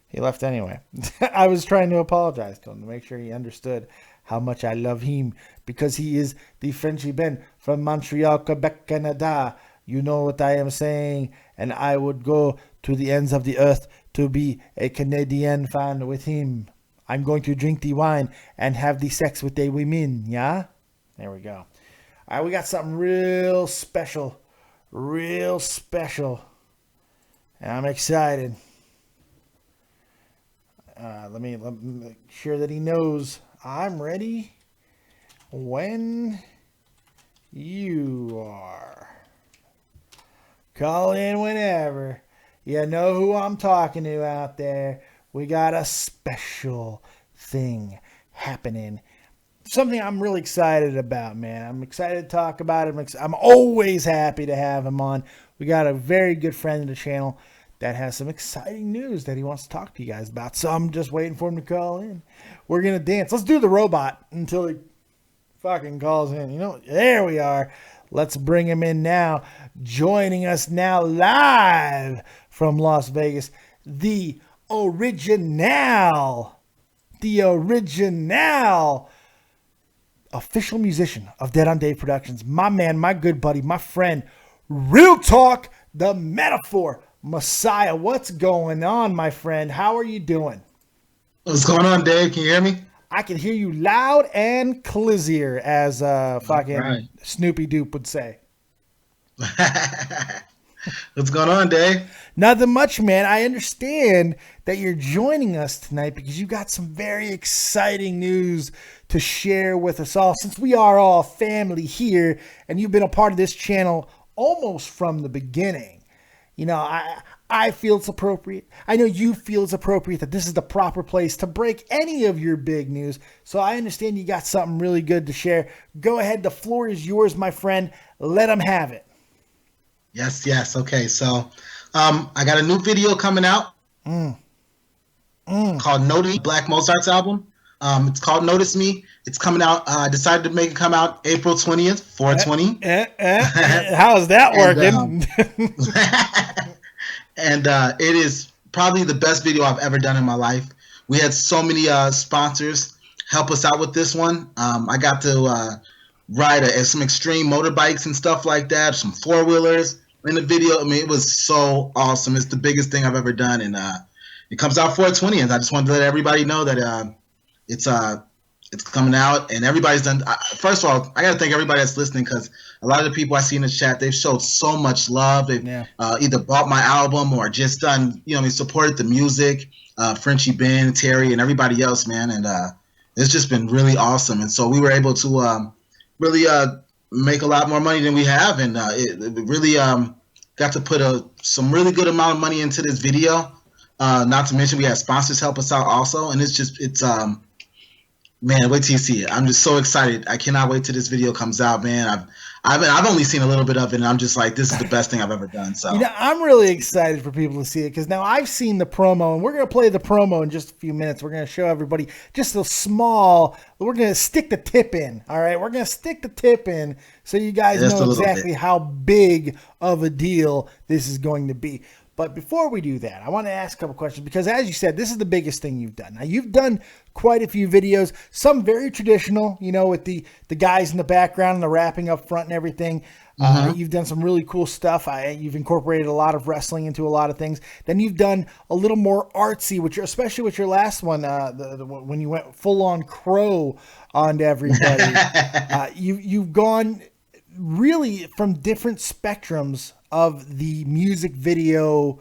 He left anyway. I was trying to apologize to him to make sure he understood how much I love him because he is the Frenchy Ben from Montreal, Quebec, Canada. You know what I am saying, and I would go to the ends of the earth to be a Canadian fan with him. I'm going to drink the wine and have the sex with the women, yeah? There we go. All right, we got something real special, and I'm excited. Let me make sure that he knows I'm ready when you are. Call in whenever. You know who I'm talking to out there. We got a special thing happening. Something I'm really excited about, man. I'm excited to talk about it. I'm always happy to have him on. We got a very good friend of the channel that has some exciting news that he wants to talk to you guys about. So I'm just waiting for him to call in. We're going to dance. Let's do the robot until he fucking calls in. You know, there we are. Let's bring him in now. Joining us now live from Las Vegas, the original official musician of Dead on Dave Productions. My man, my good buddy, my friend, Real Talk, the Metaphor Messiah. What's going on, my friend? How are you doing? What's going on, Dave? Can you hear me? I can hear you loud and clear, as fucking Snoopy Doop would say. What's going on, Dave? Nothing much, man. I understand that you're joining us tonight because you got some very exciting news to share with us all, since we are all family here and you've been a part of this channel almost from the beginning. You know, I feel it's appropriate. I know you feel it's appropriate that this is the proper place to break any of your big news. So I understand you got something really good to share. Go ahead. The floor is yours, my friend. Let them have it. Yes. Okay. So I got a new video coming out called Notice Me, Black Mozart's album. It's called Notice Me. It's coming out. I decided to make it come out April 20th, 4/20. How's that working? And it is probably the best video I've ever done in my life. We had so many sponsors help us out with this one. I got to ride some extreme motorbikes and stuff like that, some four-wheelers in the video. I mean, it was so awesome. It's the biggest thing I've ever done, and it comes out 4/20, and I just wanted to let everybody know that it's coming out, and everybody's done. First of all, I got to thank everybody that's listening, because a lot of the people I see in the chat, they've showed so much love. They've either bought my album or just done, supported the music. Frenchie Ben, Terry, and everybody else, man, and it's just been really awesome. And so we were able to really make a lot more money than we have, and it really got to put some really good amount of money into this video. Not to mention we had sponsors help us out also, and it's man, wait till you see it. I'm just so excited. I cannot wait till this video comes out, man. I've only seen a little bit of it, and I'm just like, this is the best thing I've ever done. So I'm really excited for people to see it, because now I've seen the promo, and we're going to play the promo in just a few minutes. We're going to show everybody just a small. We're going to stick the tip in. All right, we're going to stick the tip in so you guys know exactly how big of a deal this is going to be. But before we do that, I want to ask a couple questions, because as you said, this is the biggest thing you've done. Now, you've done quite a few videos, some very traditional, with the guys in the background and the rapping up front and everything. You've done some really cool stuff. You've incorporated a lot of wrestling into a lot of things. Then you've done a little more artsy, especially with your last one, when you went full on crow on everybody. You've gone really from different spectrums of the music video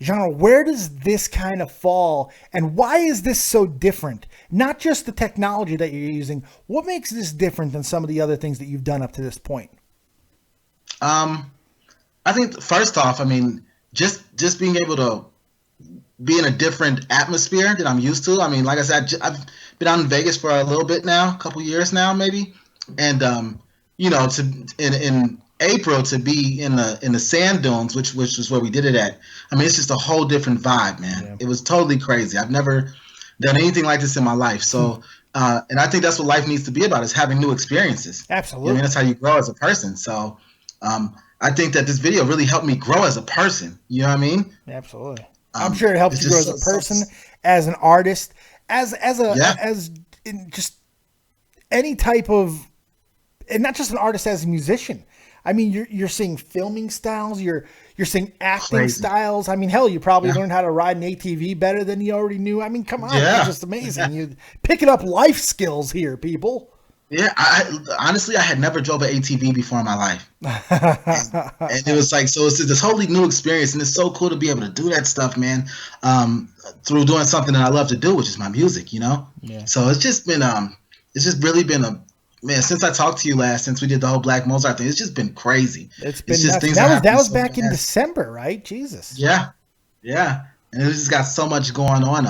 genre. Where does this kind of fall, and why is this so different? Not just the technology that you're using. What makes this different than some of the other things that you've done up to this point? I think first off, just being able to be in a different atmosphere that I'm used to. Like I said, I've been out in Vegas for a little bit now, a couple years now maybe, and in April to be in the sand dunes, which was where we did it at. It's just a whole different vibe, man. Yeah. It was totally crazy. I've never done anything like this in my life. So, and I think that's what life needs to be about, is having new experiences. Absolutely. That's how you grow as a person. So, I think that this video really helped me grow as a person. You know what I mean? Absolutely. I'm sure it helps you grow as a person, as an artist, as in just any type of, and not just an artist, as a musician. You're seeing filming styles, you're seeing acting styles. Hell, you probably learned how to ride an ATV better than you already knew. Come on, it's just amazing. You're picking up life skills here, people. Yeah, honestly, I had never drove an ATV before in my life. and it was like, so it's this wholly new experience, and it's so cool to be able to do that stuff, man, through doing something that I love to do, which is my music, Yeah. So it's just been, really been man, since I talked to you last, since we did the whole Black Mozart thing, it's just been crazy. It's just things that was back in December, right? Jesus. Yeah. And it's just got so much going on.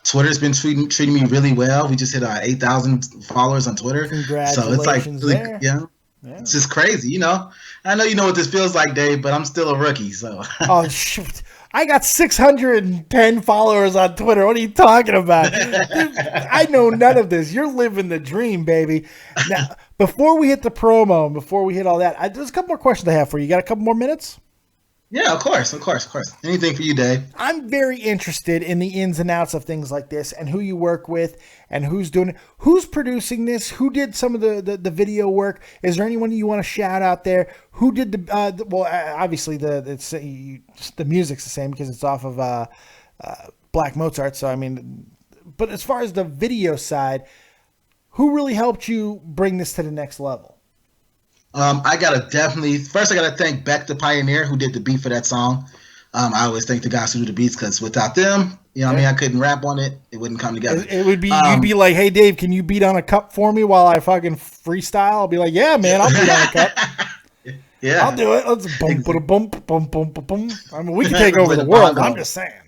Twitter's been treating me really well. We just hit 8,000 followers on Twitter. Congratulations. So it's like, there. It's just crazy, I know you know what this feels like, Dave, but I'm still a rookie, so. Oh, shoot. I got 610 followers on Twitter. What are you talking about? I know none of this. You're living the dream, baby. Now, before we hit the promo, before we hit all that, there's a couple more questions I have for you. You got a couple more minutes? Yeah, of course. Anything for you, Dave. I'm very interested in the ins and outs of things like this, and who you work with, and who's doing it. Who's producing this? Who did some of the video work? Is there anyone you want to shout out there? Who did the well, obviously the music's the same because it's off of Black Mozart. So but as far as the video side, who really helped you bring this to the next level? I gotta thank Beck the Pioneer, who did the beat for that song. I always thank the guys who do the beats, because without them, I couldn't rap on it. It wouldn't come together. It would be, you'd be like, hey Dave, can you beat on a cup for me while I fucking freestyle? I'll be like, yeah, man, I'll beat on a cup. Yeah, I'll do it. Let's bump. We can take over the world. I'm just saying.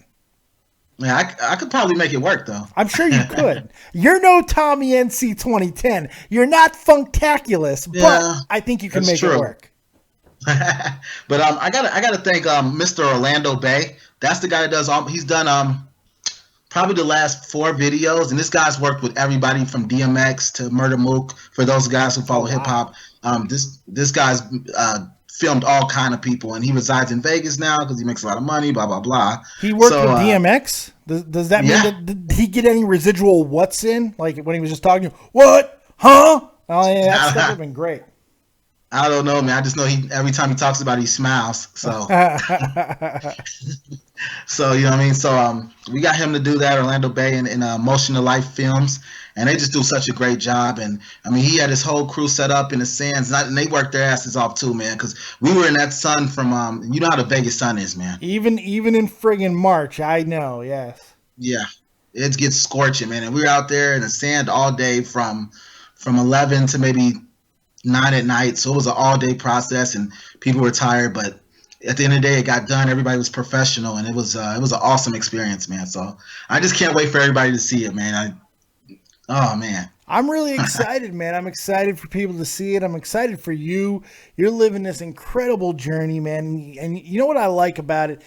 Yeah, I could probably make it work, though. I'm sure you could. You're no Tommy NC 2010. You're not Funktaculous, but I think you can make it work. But I gotta thank Mr. Orlando Bay. That's the guy that does he's done probably the last 4 videos, and this guy's worked with everybody from DMX to Murder Mook. For those guys who follow hip hop, this guy's filmed all kind of people, and he resides in Vegas now because he makes a lot of money, blah blah blah. He worked with DMX. Does that mean that did he get any residual what's in, like when he was just talking? What? Huh? Oh yeah, that stuff would have been great. I don't know, man. I just know every time he talks about it, he smiles. So, so you know what I mean. So we got him to do that. Orlando Bay and Motion to Life Films, and they just do such a great job. And I mean, he had his whole crew set up in the sands, and they worked their asses off too, man. Because we were in that sun from you know how the Vegas sun is, man. Even in friggin' March, I know. Yes. Yeah, it gets scorching, man. And we were out there in the sand all day from 11 to maybe 9 at night. So it was an all day process, and people were tired, but at the end of the day, it got done. Everybody was professional, and it was an awesome experience, man. So I just can't wait for everybody to see it, man. Oh man, I'm really excited, man. I'm excited for people to see it. I'm excited for you. You're living this incredible journey, man. And you know what I like about it?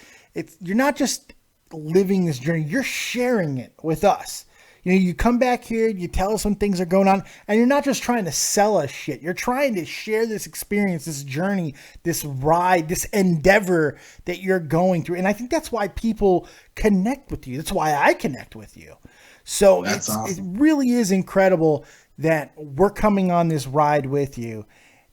You're not just living this journey. You're sharing it with us. You know, you come back here, you tell us when things are going on, and you're not just trying to sell us shit. You're trying to share this experience, this journey, this ride, this endeavor that you're going through. And I think that's why people connect with you. That's why I connect with you. So awesome. It really is incredible that we're coming on this ride with you.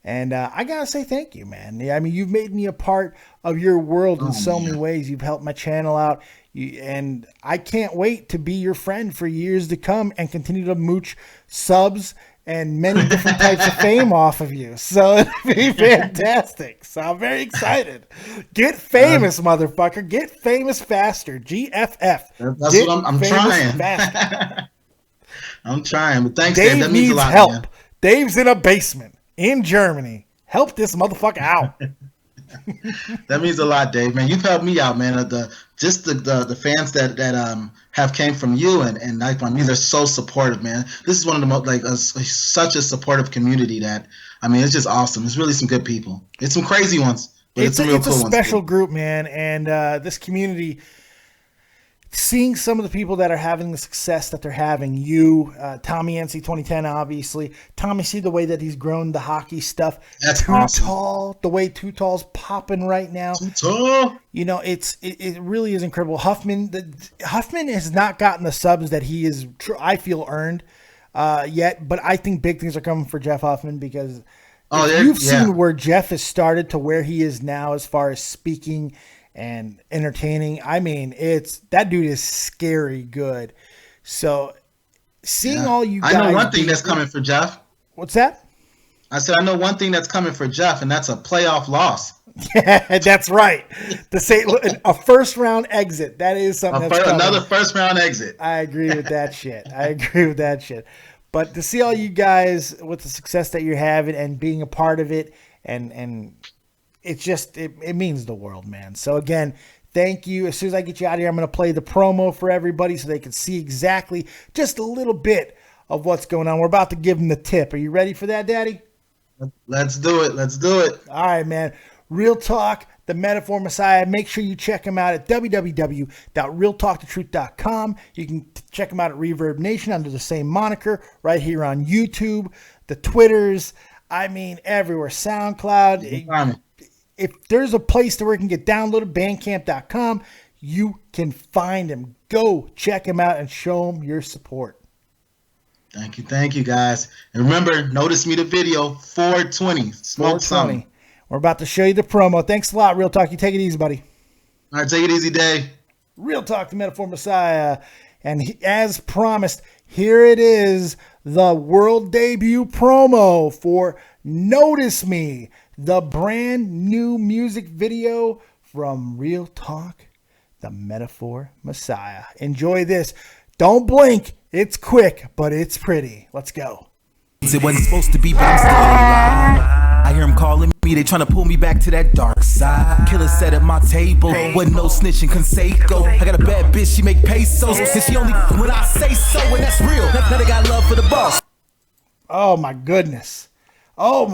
And I got to say thank you, man. I mean, you've made me a part of your world in so many ways. You've helped my channel out. And I can't wait to be your friend for years to come and continue to mooch subs and many different types of fame off of you. So it'd be fantastic. So I'm very excited. Get famous, motherfucker. Get famous faster. GFF. That's what I'm trying. I'm trying. But thanks, Dave. That means a lot, help. man. Dave's in a basement in Germany. Help this motherfucker out. That means a lot, Dave, man. You've helped me out, man. The fans that have came from you and like, I mean, they're so supportive, man. This is one of the most such a supportive community that, I mean, it's just awesome. It's really some good people. It's some crazy ones, but it's some real cool ones. It's a special group, man, and this community. Seeing some of the people that are having the success that they're having, you, Tommy NC 2010, obviously. Tommy, see the way that he's grown the hockey stuff. That's awesome. Tall, the way Too Tall's popping right now. Too Tall. You know, it really is incredible. Huffman has not gotten the subs that he is, I feel, earned yet, but I think big things are coming for Jeff Huffman because you've seen where Jeff has started to where he is now as far as speaking and entertaining. I mean, that dude is scary good. So seeing all you guys. I know one thing that's coming for Jeff. What's that? I said, I know one thing that's coming for Jeff, and that's a playoff loss. Yeah, that's right. To say a first round exit. That is something another first round exit. I agree with that shit. But to see all you guys with the success that you're having and being a part of it and it's just, it means the world, man. So again, thank you. As soon as I get you out of here, I'm going to play the promo for everybody so they can see exactly just a little bit of what's going on. We're about to give them the tip. Are you ready for that, Daddy? Let's do it. All right, man. Real Talk, the Metaphor Messiah. Make sure you check him out at www.realtalkthetruth.com. You can check him out at Reverb Nation under the same moniker right here on YouTube, the Twitters. I mean, everywhere. SoundCloud. If there's a place where it can get downloaded, bandcamp.com, you can find him. Go check him out and show him your support. Thank you, guys. And remember, notice me the video, 420. Smoke 420. Something. We're about to show you the promo. Thanks a lot, Real Talk. You take it easy, buddy. All right, take it easy, Dave. Real Talk, the Metaphor Messiah. And as promised, here it is, the world debut promo for Notice Me, the brand new music video from Real Talk, the Metaphor Messiah. Enjoy this. Don't blink. It's quick, but it's pretty. Let's go. It wasn't supposed to be, but I'm still alive. I hear them calling me, they trying to pull me back to that dark side. Killer sat at my table, wasn't no snitching Conseco. I got a bad bitch, she make pesos, and she only when I say so, and that's real. Now they got love for the boss. Oh my goodness. Oh,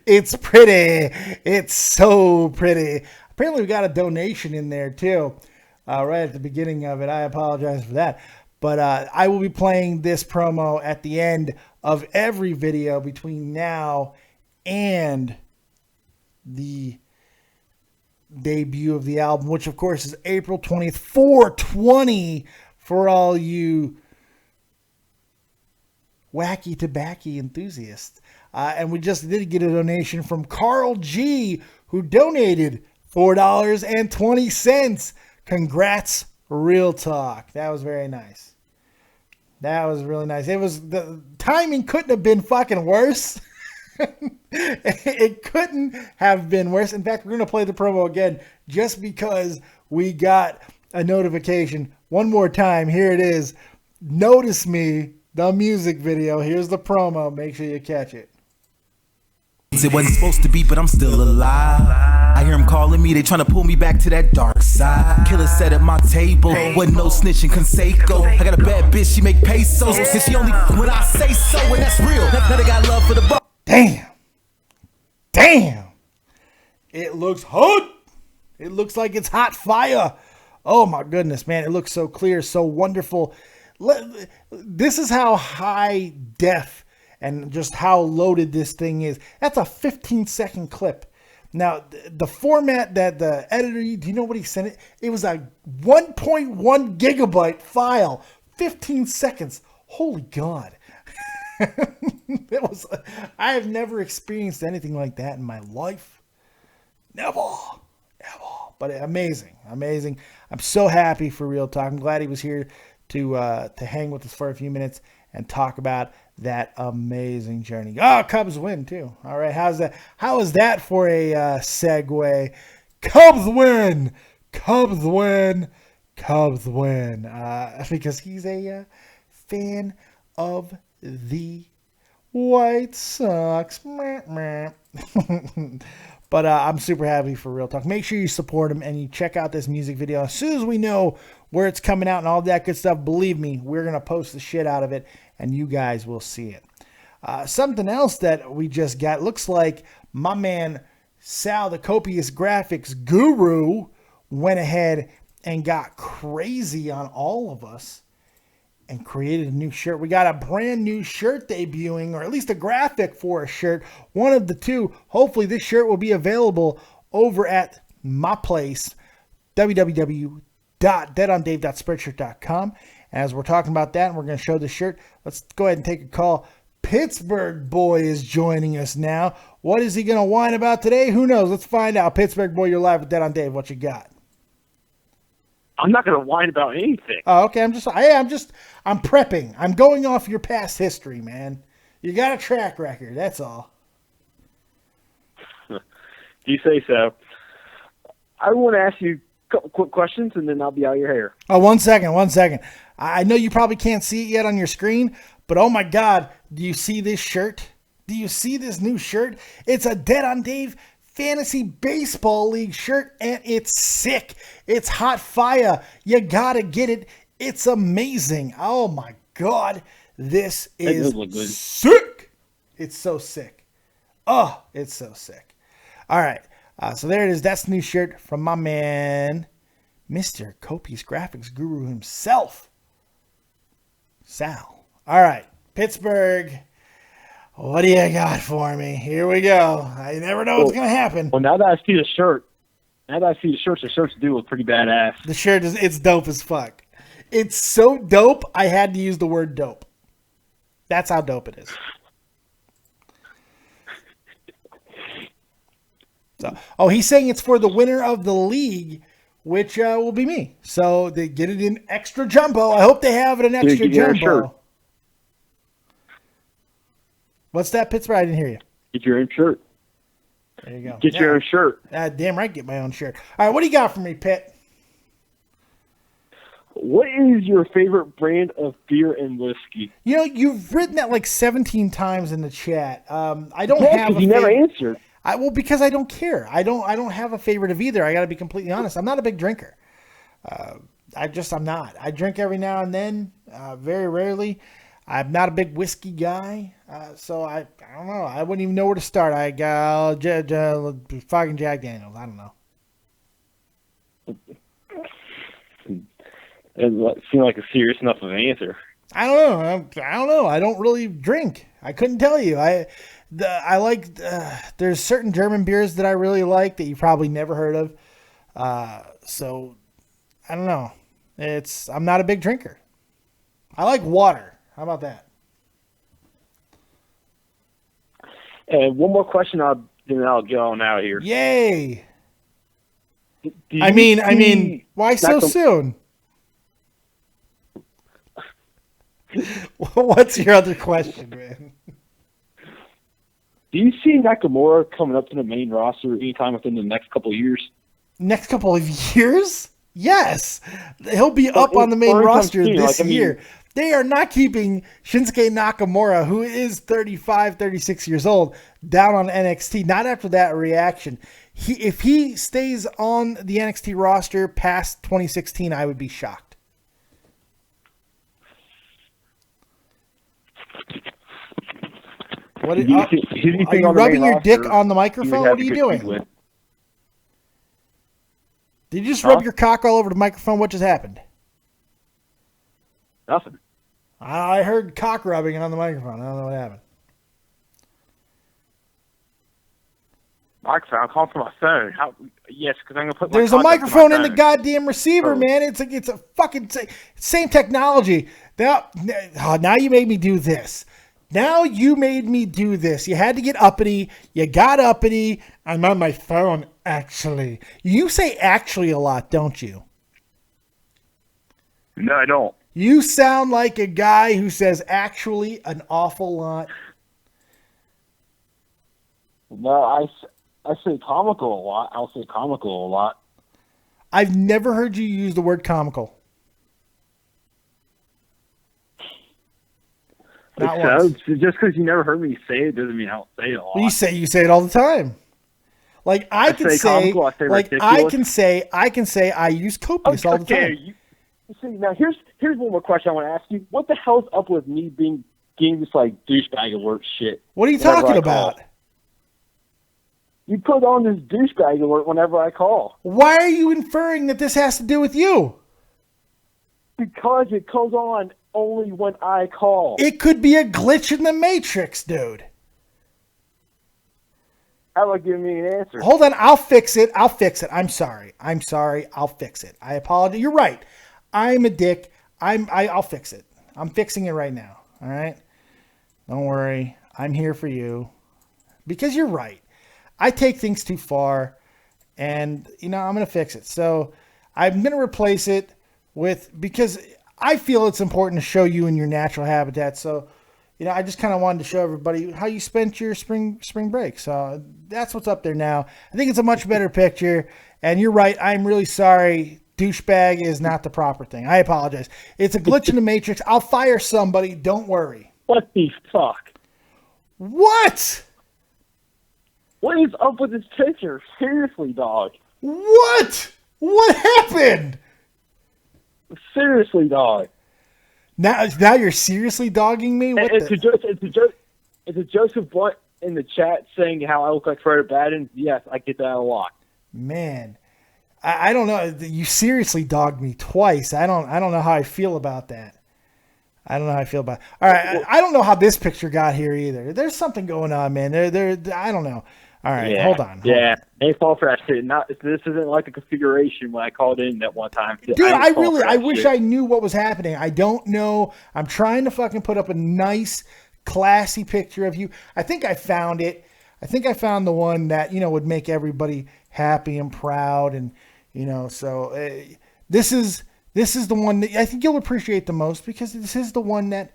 it's pretty. It's so pretty. Apparently we got a donation in there too, right at the beginning of it. I apologize for that. But I will be playing this promo at the end of every video between now and the debut of the album, which of course is April 20th, 4/20 for all you wacky tobacco enthusiast. And we just did get a donation from Carl G, who donated $4.20. Congrats, Real Talk. That was very nice. That was really nice. The timing couldn't have been fucking worse. It couldn't have been worse. In fact, we're going to play the promo again just because we got a notification. One more time. Here it is. Notice Me, the music video. Here's the promo. Make sure you catch it. It wasn't supposed to be, but I'm still alive. I hear them calling me, they trying to pull me back to that dark side. Killer sat at my table, wasn't no snitching Conseco. I got a bad bitch, she make pesos, and she only when I say so, and that's real. Now they got love for the buck. Damn. It looks hot. It looks like it's hot fire. Oh my goodness, man. It looks so clear, so wonderful. This is how high def and just how loaded this thing is. That's a 15-second clip. Now, the format that the editor, do you know what he sent it? It was a 1.1 gigabyte file. 15 seconds. Holy God. I have never experienced anything like that in my life. Never. But amazing. I'm so happy for Real Talk. I'm glad he was here to hang with us for a few minutes and talk about that amazing journey. Oh, Cubs win too. All right, how's that? How is that for a segue? Cubs win. Because he's a fan of the White Sox. But I'm super happy for Real Talk. Make sure you support him and you check out this music video. As soon as we know where it's coming out and all that good stuff, believe me, we're going to post the shit out of it and you guys will see it. Something else that we just got, looks like my man Sal, the copious graphics guru, went ahead and got crazy on all of us and created a new shirt. We got a brand new shirt debuting, or at least a graphic for a shirt. One of the two. Hopefully this shirt will be available over at my place, www.deadondave.spreadshirt.com. As we're talking about that and we're going to show the shirt, let's go ahead and take a call. Pittsburgh Boy is joining us now. What is he going to whine about today? Who knows? Let's find out. Pittsburgh Boy, you're live with Dead on Dave. What you got? I'm not going to whine about anything. Oh, okay. I'm prepping. I'm going off your past history, man. You got a track record. That's all. You say so. I want to ask you a couple quick questions, and then I'll be out of your hair. Oh, one second. I know you probably can't see it yet on your screen, but oh my God, do you see this shirt? Do you see this new shirt? It's a Dead on Dave Fantasy Baseball League shirt, and it's sick. It's hot fire. You gotta get it. It's amazing. Oh my God. This is sick. It's so sick. Oh, it's so sick. All right. So there it is. That's the new shirt from my man, Mr. Copious Graphics Guru himself, Sal. All right. Pittsburgh. What do you got for me? Here we go. I never know what's going to happen. Well, now that I see the shirt, the shirt's do look pretty badass. The shirt it's dope as fuck. It's so dope, I had to use the word dope. That's how dope it is. So, he's saying it's for the winner of the league, which will be me. So they get it in extra jumbo. I hope they have it in extra jumbo. What's that, Pittsburgh? I didn't hear you. Get your own shirt. There you go. Get your own shirt. Damn right, get my own shirt. All right, what do you got for me, Pitt? What is your favorite brand of beer and whiskey? You know, you've written that like 17 times in the chat. I don't have. You never answered. Because I don't care. I don't have a favorite of either. I got to be completely honest. I'm not a big drinker. I'm not. I drink every now and then, very rarely. I'm not a big whiskey guy, so I don't know. I wouldn't even know where to start. I got fucking Jack Daniels. I don't know. It seemed like a serious enough of an answer. I don't know. I don't really drink. I couldn't tell you. I like. There's certain German beers that I really like that you probably never heard of. So I don't know. I'm not a big drinker. I like water. How about that? And one more question, then I'll get on out of here. Yay! Do I you mean, see why so Nakamura- soon? What's your other question, man? Do you see Nakamura coming up to the main roster anytime within the next couple of years? Next couple of years? Yes. He'll be up on the main roster this year. They are not keeping Shinsuke Nakamura, who is 35, 36 years old, down on NXT. Not after that reaction. If he stays on the NXT roster past 2016, I would be shocked. What are you rubbing your dick on the microphone? What are you doing? Did you just rub your cock all over the microphone? What just happened? Nothing. I heard cock rubbing on the microphone. I don't know what happened. Microphone. I'm calling from my phone. Yes, because I'm gonna put. There's a microphone in the goddamn receiver, man. It's a fucking same technology. Now you made me do this. Now you made me do this. You had to get uppity. You got uppity. I'm on my phone, actually. You say actually a lot, don't you? No, I don't. You sound like a guy who says actually an awful lot. No, I say comical a lot. I'll say comical a lot. I've never heard you use the word comical. Not once. Just because you never heard me say it doesn't mean I don't say it a lot. Well, you say it all the time. Like I can say I use copious all the time. See, now here's one more question I want to ask you. What the hell's up with me getting this like douchebag alert shit? What are you talking about? You put on this douchebag alert whenever I call. Why are you inferring that this has to do with you? Because it goes on only when I call. It could be a glitch in the Matrix, dude. How about giving me an answer? Hold on, I'll fix it. I'm sorry. I'll fix it. I apologize. You're right. I'm a dick. I'll fix it. I'm fixing it right now. All right? Don't worry. I'm here for you. Because you're right. I take things too far, and, I'm going to fix it. So I'm going to replace it because I feel it's important to show you in your natural habitat. So, I just kind of wanted to show everybody how you spent your spring break. So that's what's up there now. I think it's a much better picture. And you're right. I'm really sorry. Douchebag is not the proper thing. I apologize. It's a glitch in the Matrix. I'll fire somebody. Don't worry. What the fuck? What? What is up with this picture? Seriously, dog. What? What happened? Seriously, dog. Now you're seriously dogging me? It's a Joseph Blunt in the chat saying how I look like Fred Baden. Yes, I get that a lot. Man, I don't know. You seriously dogged me twice. I don't know how I feel about that. All right, I don't know how this picture got here either. There's something going on, man. I don't know. All right, hold on. Ain't fall for that shit. This isn't like the configuration when I called in that one time. Dude, I wish I knew what was happening. I don't know. I'm trying to fucking put up a nice, classy picture of you. I think I found it. I think I found the one that, would make everybody happy and proud. And, so this is the one that I think you'll appreciate the most, because this is the one that,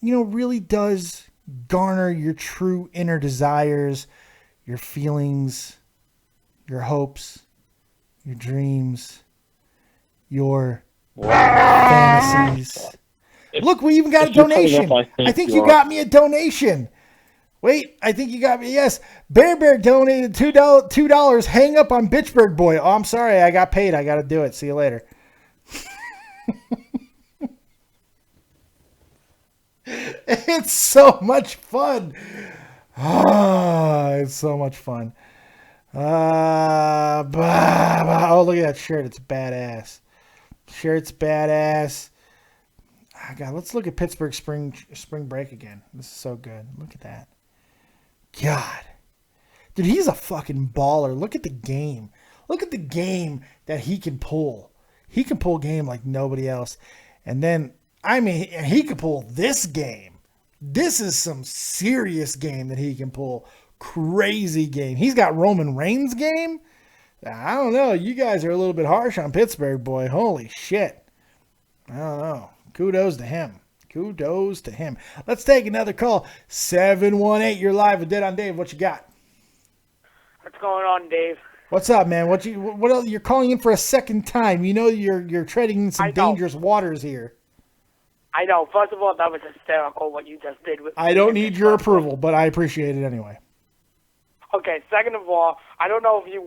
really does garner your true inner desires, your feelings, your hopes, your dreams, your fantasies. Look, we even got a donation. I think you got me a donation. Wait, I think you got me. Yes, Bear donated $2. Hang up on Bitchberg Boy. Oh, I'm sorry, I got paid. I got to do it. See you later. It's so much fun. It's so much fun. Oh, look at that shirt. It's badass. God, let's look at Pittsburgh spring break again. This is so good. Look at that. God. Dude, he's a fucking baller. Look at the game. Look at the game that he can pull. He can pull game like nobody else. And then, he could pull this game This is some serious game that he can pull. Crazy game. He's got Roman Reigns game. I don't know. You guys are a little bit harsh on Pittsburgh, boy. Holy shit. I don't know. Kudos to him. Kudos to him. Let's take another call. 718. You're live with Dead on Dave. What you got? What's going on, Dave? What's up, man? What else? You're calling in for a second time. You know you're treading in some dangerous waters here. I know. First of all, that was hysterical what you just did with. I don't need your approval, but I appreciate it anyway. Okay. Second of all, I don't know if you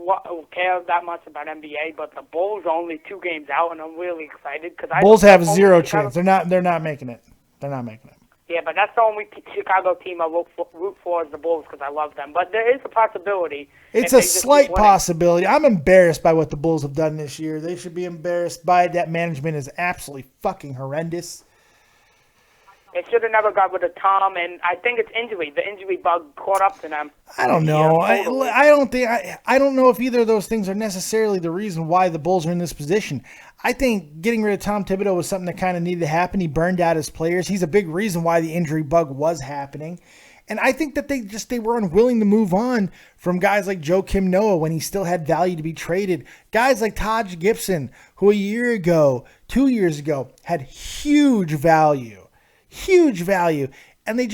care that much about NBA, but the Bulls are only 2 games out, and I'm really excited because Bulls have zero chance. They're not making it. They're not making it. Yeah, but that's the only Chicago team I root for is the Bulls because I love them. But there is a possibility. It's a slight possibility. I'm embarrassed by what the Bulls have done this year. They should be embarrassed by it. That management is absolutely fucking horrendous. It should have never got rid of Tom, and I think it's injury. The injury bug caught up to them. I don't know. Yeah, totally. I don't know if either of those things are necessarily the reason why the Bulls are in this position. I think getting rid of Tom Thibodeau was something that kind of needed to happen. He burned out his players. He's a big reason why the injury bug was happening. And I think that they were unwilling to move on from guys like Joakim Noah when he still had value to be traded. Guys like Taj Gibson, who a year ago, 2 years ago, had huge value. Huge value. And they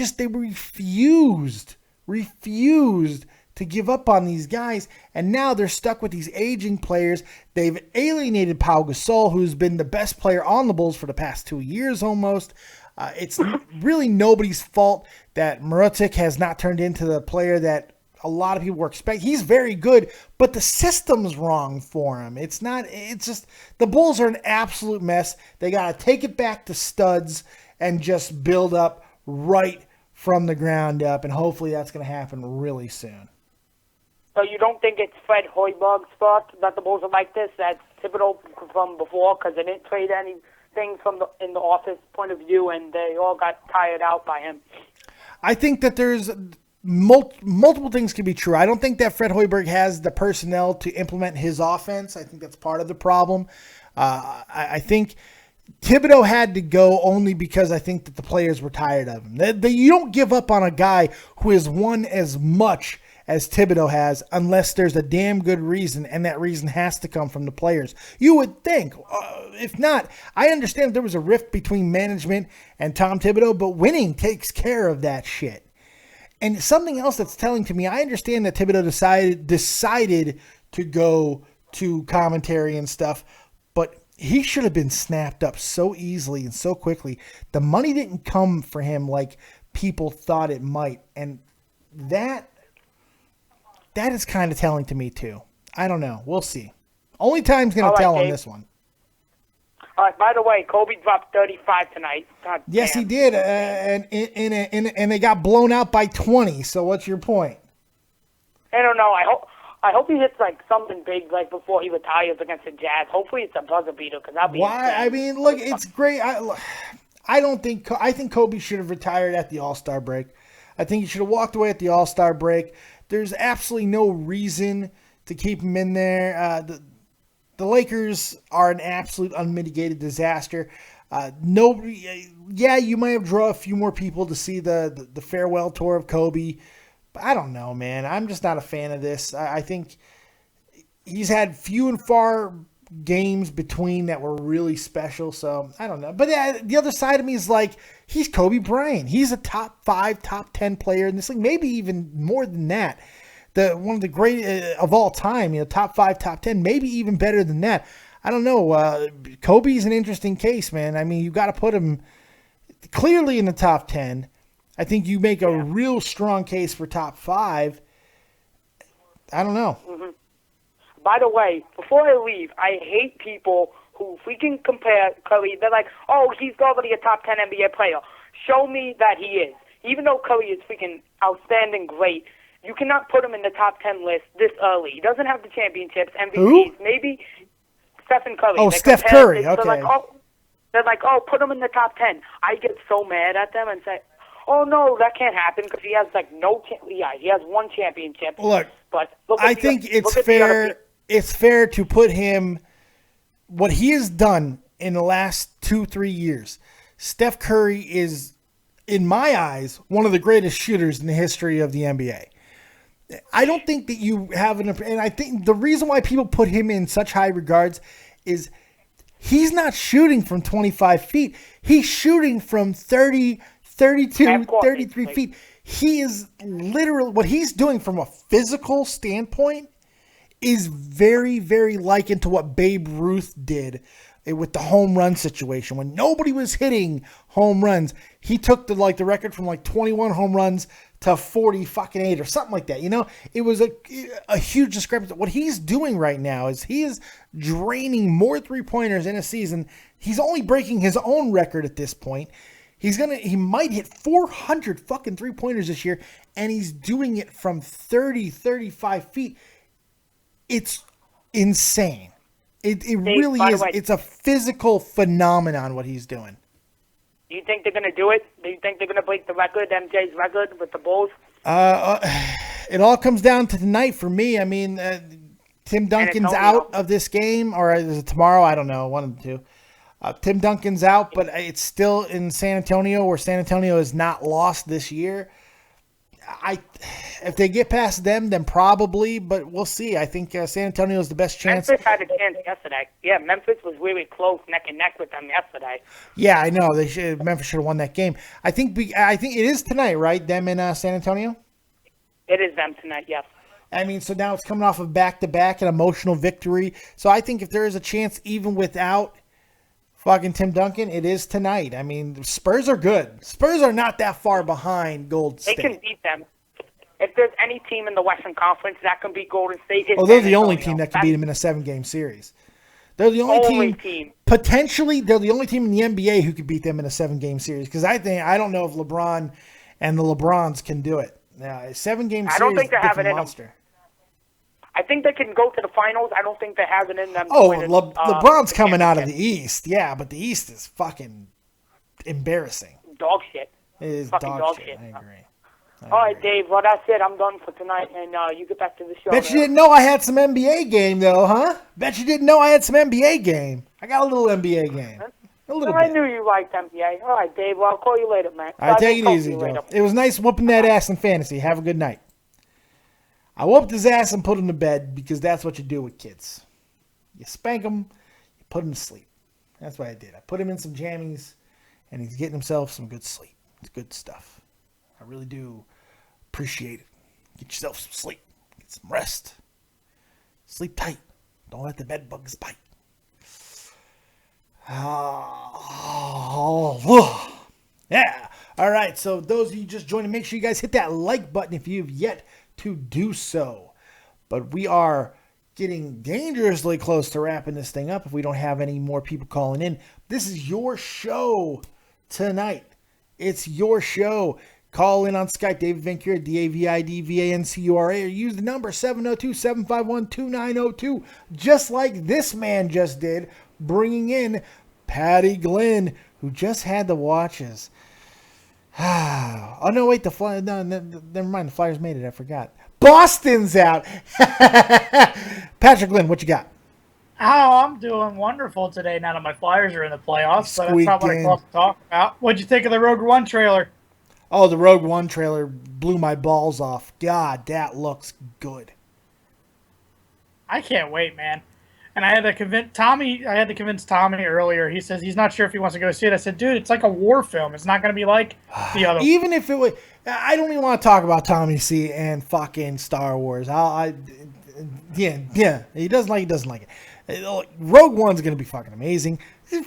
refused to give up on these guys. And now they're stuck with these aging players. They've alienated Pau Gasol, who's been the best player on the Bulls for the past 2 years almost. It's really nobody's fault that Mirotic has not turned into the player that a lot of people were expecting. He's very good, but the system's wrong for him. It's just the Bulls are an absolute mess. They got to take it back to studs and just build up right from the ground up, and hopefully that's going to happen really soon. So you don't think it's Fred Hoiberg's fault that the Bulls are like this? That's Thibodeau from before because they didn't trade anything in the office point of view, and they all got tired out by him. I think that there's multiple things can be true. I don't think that Fred Hoiberg has the personnel to implement his offense. I think that's part of the problem. I think Thibodeau had to go only because I think that the players were tired of him. You don't give up on a guy who has won as much as Thibodeau has unless there's a damn good reason, and that reason has to come from the players. You would think. If not, I understand there was a rift between management and Tom Thibodeau, but winning takes care of that shit. And something else that's telling to me, I understand that Thibodeau decided to go to commentary and stuff, but he should have been snapped up so easily and so quickly. The money didn't come for him like people thought it might. And that is kind of telling to me too. I don't know. We'll see. Only time's going to tell on this one. All right, by the way, Kobe dropped 35 tonight. God yes, damn. he did. And they got blown out by 20. So what's your point? I don't know. I hope he hits like something big like before he retires against the Jazz. Hopefully it's a buzzer beater because that'll be why. insane. I mean, look, it's great. I think Kobe should have retired at the All-Star break. I think he should have walked away at the All-Star break. There's absolutely no reason to keep him in there. The Lakers are an absolute unmitigated disaster. You might have drawn a few more people to see the farewell tour of Kobe. But I don't know, man. I'm just not a fan of this. I think he's had few and far games between that were really special. So I don't know. But the other side of me is like, he's Kobe Bryant. He's a top 5, top 10 player in this league. Maybe even more than that. One of the great of all time, top 5, top 10, maybe even better than that. I don't know. Kobe's an interesting case, man. I mean, you got to put him clearly in the top 10. I think you make a real strong case for top 5. I don't know. Mm-hmm. By the way, before I leave, I hate people who freaking compare Curry. They're like, oh, he's already a top 10 NBA player. Show me that he is. Even though Curry is freaking outstanding, great, you cannot put him in the top 10 list this early. He doesn't have the championships, MVPs. Who? Maybe Stephen Curry. Oh, Steph Curry. Okay. They're like, oh, put him in the top 10. I get so mad at them and say, oh, no, that can't happen because he has he has one championship. Look, look I think it's fair. It's fair to put him, what he has done in the last 2-3 years. Steph Curry is in my eyes, one of the greatest shooters in the history of the NBA. I don't think that you have and I think the reason why people put him in such high regards is he's not shooting from 25 feet. He's shooting from 30, 32, 33 feet. He is literally, what he's doing from a physical standpoint is very, very likened to what Babe Ruth did with the home run situation. When nobody was hitting home runs, he took the record from 21 home runs to 48 or something like that. It was a huge discrepancy. What he's doing right now is he is draining more 3-pointers in a season. He's only breaking his own record at this point. He might hit 400 fucking 3-pointers this year, and he's doing it from 30, 35 feet. It's insane. It really is. It's a physical phenomenon what he's doing. Do you think they're going to do it? Do you think they're going to break the record, MJ's record with the Bulls? It all comes down to tonight for me. I mean, Tim Duncan's out of this game, or is it tomorrow? I don't know. One of the two. Tim Duncan's out, but it's still in San Antonio, where San Antonio has not lost this year. If they get past them, then probably, but we'll see. I think San Antonio is the best chance. Memphis had a chance yesterday. Yeah, Memphis was really close, neck and neck with them yesterday. Yeah, I know. Memphis should have won that game. I think it is tonight, right? Them in San Antonio? It is them tonight, yes. I mean, so now it's coming off of back-to-back, an emotional victory. So I think if there is a chance, even without fucking Tim Duncan, it is tonight. I mean, Spurs are good. Spurs are not that far behind Golden State. They can beat them. If there's any team in the Western Conference that can beat Golden State, they're the only team that can beat them in a 7-game series. They're the only team. Potentially, they're the only team in the NBA who could beat them in a 7-game series. Because I don't know if LeBron and the LeBrons can do it. Now, a 7-game series. I don't think they have it in them. I think they can go to the finals. I don't think they have it in them. LeBron's coming out of the East. Yeah, but the East is fucking embarrassing. Dog shit. It is fucking dog shit. I agree. All right, Dave. Well, that's it. I'm done for tonight, and you get back to the show. Bet you didn't know I had some NBA game, though, huh? Bet you didn't know I had some NBA game. I got a little NBA game. A little bit. I knew you liked NBA. All right, Dave. Well, I'll call you later, man. All right, take it easy, Joe. It was nice whooping that ass in fantasy. Have a good night. I whooped his ass and put him to bed because that's what you do with kids. You spank him, you put him to sleep. That's what I did. I put him in some jammies, and he's getting himself some good sleep. It's good stuff. I really do appreciate it. Get yourself some sleep. Get some rest. Sleep tight. Don't let the bed bugs bite. Yeah. All right. So those of you just joining, make sure you guys hit that like button if you've yet to do so. But we are getting dangerously close to wrapping this thing up if we don't have any more people calling in. This is your show tonight. It's your show. Call in on Skype, David Vancura, DAVIDVANCURA, or use the number 702-751-2902, just like this man just did, bringing in Patty Glenn, who just had the watches. Oh, no, wait, never mind, the Flyers made it, I forgot. Boston's out. Patrick Glenn, what you got? Oh, I'm doing wonderful today now that my Flyers are in the playoffs, so that's not what I call to talk about. What'd you think of the Rogue One trailer? Oh, the Rogue One trailer blew my balls off. God, that looks good. I can't wait, man. And I had to convince Tommy earlier. He says he's not sure if he wants to go see it. I said, dude, it's like a war film. It's not going to be like the other. Even if it was, I don't even want to talk about Tommy C and fucking Star Wars. Yeah. He doesn't like it. Rogue One's going to be fucking amazing.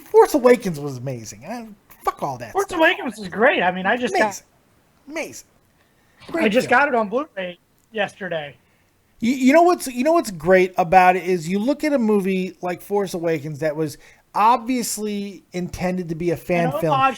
Force Awakens was amazing. Fuck all that. Force Awakens is great. I mean, I just amazing. I just got it on Blu-ray yesterday. You know what's great about it is you look at a movie like Force Awakens that was obviously intended to be a fan film,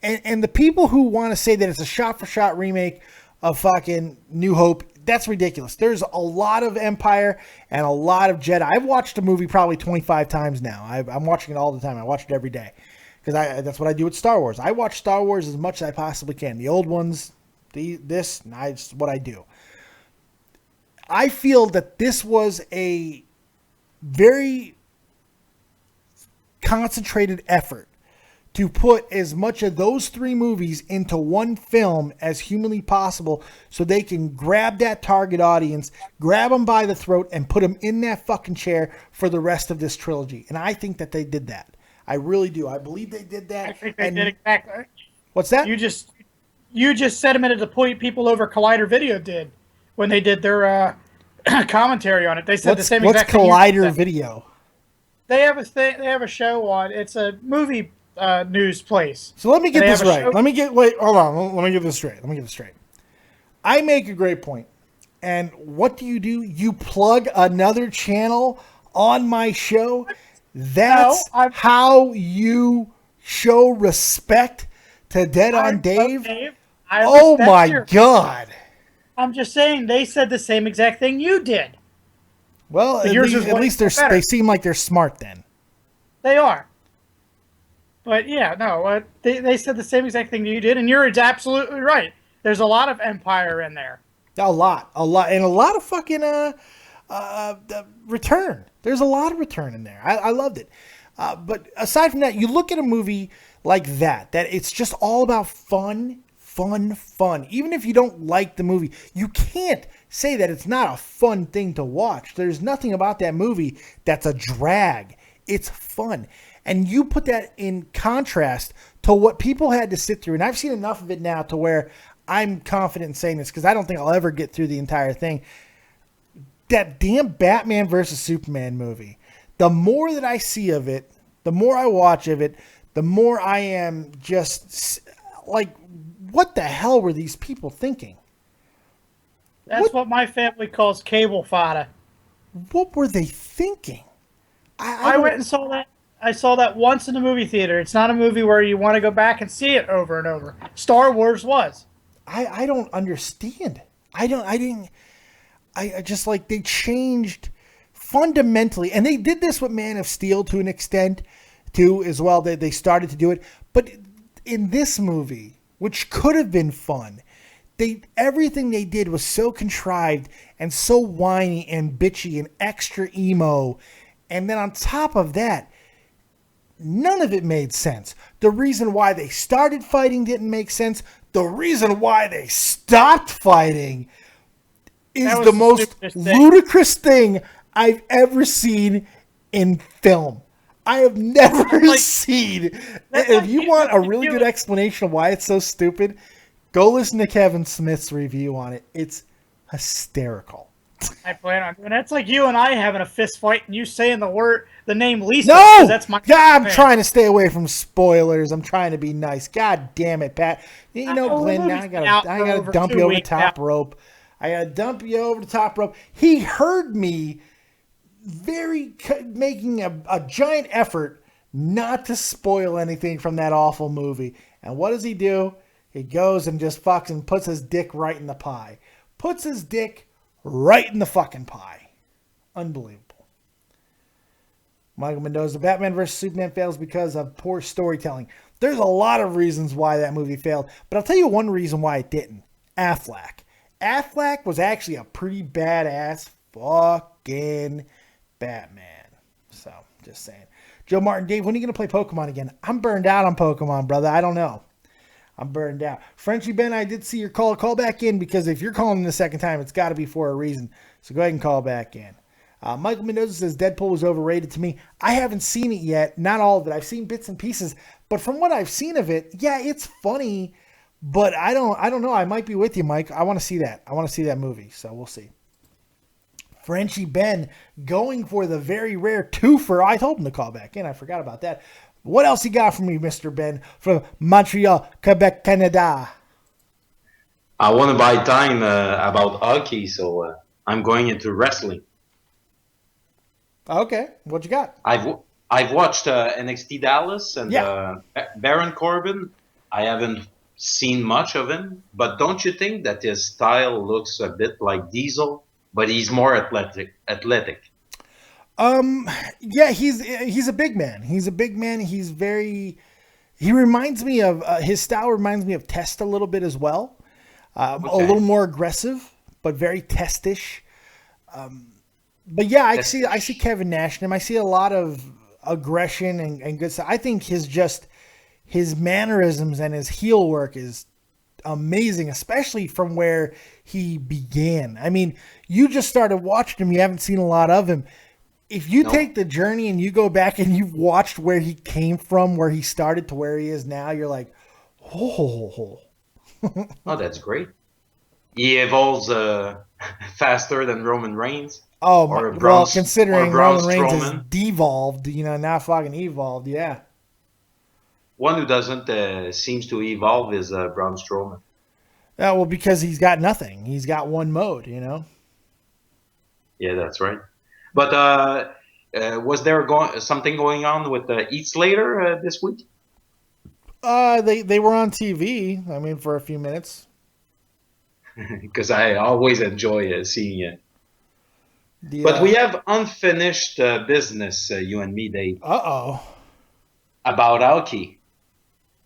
and the people who want to say that it's a shot-for-shot remake of fucking New Hope, that's ridiculous. There's a lot of Empire and a lot of Jedi. I've watched the movie probably 25 times now. I'm watching it all the time. I watch it every day because that's what I do with Star Wars. I watch Star Wars as much as I possibly can. The old ones, it's what I do. I feel that this was a very concentrated effort to put as much of those 3 movies into one film as humanly possible so they can grab that target audience, grab them by the throat, and put them in that fucking chair for the rest of this trilogy. And I think that they did that. I really do. I believe they did that. I think they did exactly. What's that? You just sedimented the point people over Collider Video did when they did their commentary on it. They said the same exact thing. What's Collider Video? They have a thing. They have a show on. It's a movie news place. So let me get this right. Hold on. Let me get this straight. I make a great point. And what do? You plug another channel on my show? That's how you show respect to Dead on Dave? Oh my God. I'm just saying they said the same exact thing you did. Well, at least they seem like they're smart then. They are. But yeah, no, they said the same exact thing you did, and you're absolutely right. There's a lot of Empire in there. A lot, and a lot of fucking return. There's a lot of return in there. I loved it. But aside from that, you look at a movie like that it's just all about fun. Even if you don't like the movie, you can't say that it's not a fun thing to watch. There's nothing about that movie that's a drag. It's fun. And you put that in contrast to what people had to sit through. And I've seen enough of it now to where I'm confident in saying this because I don't think I'll ever get through the entire thing. That damn Batman versus Superman movie. The more that I see of it, the more I watch of it, the more I am just like, what the hell were these people thinking? That's what my family calls cable fodder. What were they thinking? I went and saw that. I saw that once in the movie theater. It's not a movie where you want to go back and see it over and over. Star Wars was. I don't understand. I just like they changed fundamentally, and they did this with Man of Steel to an extent too as well. They started to do it, but in this movie, which could have been fun, everything they did was so contrived and so whiny and bitchy and extra emo, and then on top of that, none of it made sense. The reason why they started fighting didn't make sense. The reason why they stopped fighting is the most ludicrous thing I've ever seen in film. I have never seen. If you want a really good explanation of why it's so stupid, go listen to Kevin Smith's review on it. It's hysterical. I plan on doing that. It's like you and I having a fist fight and you saying the name Lisa. No! That's my God, I'm trying to stay away from spoilers. I'm trying to be nice. God damn it, Pat. You know, Glenn, now I gotta dump you over the top rope. He heard me making a giant effort not to spoil anything from that awful movie. And what does he do? He goes and just fucks and puts his dick right in the pie. Puts his dick right in the fucking pie. Unbelievable. Michael Mendoza, Batman vs. Superman fails because of poor storytelling. There's a lot of reasons why that movie failed, but I'll tell you one reason why it didn't. Affleck. Affleck was actually a pretty badass fucking Batman. So, just saying. Joe Martin, Dave, when are you going to play Pokemon again? I'm burned out on Pokemon, brother. I don't know. I'm burned out. Frenchie Ben, I did see your call. Call back in because if you're calling the second time, it's got to be for a reason. So go ahead and call back in. Michael Mendoza says Deadpool was overrated to me. I haven't seen it yet. Not all of it. I've seen bits and pieces. But from what I've seen of it, yeah, it's funny. But I don't know. I might be with you, Mike. I want to see that. I want to see that movie. So we'll see. Frenchie Ben going for the very rare twofer. I told him to call back in. I forgot about that. What else you got for me, Mr. Ben, from Montreal, Quebec, Canada? I want to buy time about hockey, so I'm going into wrestling. Okay, what you got? I've watched NXT Dallas and Baron Corbin. I haven't seen much of him, but don't you think that his style looks a bit like Diesel, but he's more athletic? Yeah, he's a big man. He reminds me of, his style reminds me of Test a little bit as well. A little more aggressive, but very Testish. But yeah, I see Kevin Nash in him. I see a lot of aggression and good stuff. I think his his mannerisms and his heel work is amazing, especially from where he began. I mean, you just started watching him. You haven't seen a lot of him. If you take the journey and you go back and you've watched where he came from, where he started to where he is now, you're like, oh. Oh, that's great. He evolves faster than Roman Reigns. Oh, well, considering Roman Reigns is Strowman. devolved, now fucking evolved, yeah. One who doesn't seems to evolve is Braun Strowman. Well, because he's got nothing. He's got one mode, Yeah, that's right. But was there something going on with Heath Slater this week? They were on TV. I mean, for a few minutes. Because I always enjoy seeing it. But we have unfinished business, you and me, Dave. Uh-oh. About hockey.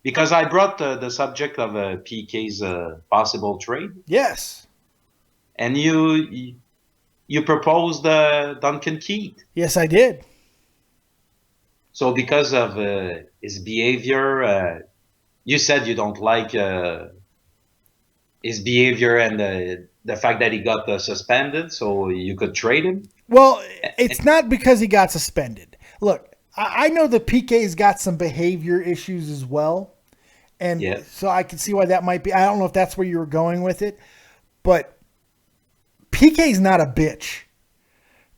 Because I brought the subject of PK's possible trade. Yes. And you proposed Duncan Keith. Yes, I did. So because of his behavior, you said you don't like his behavior and the fact that he got suspended, so you could trade him? Well, it's not because he got suspended. Look, I know the PK's got some behavior issues as well. And so I can see why that might be. I don't know if that's where you were going with it. But PK's not a bitch.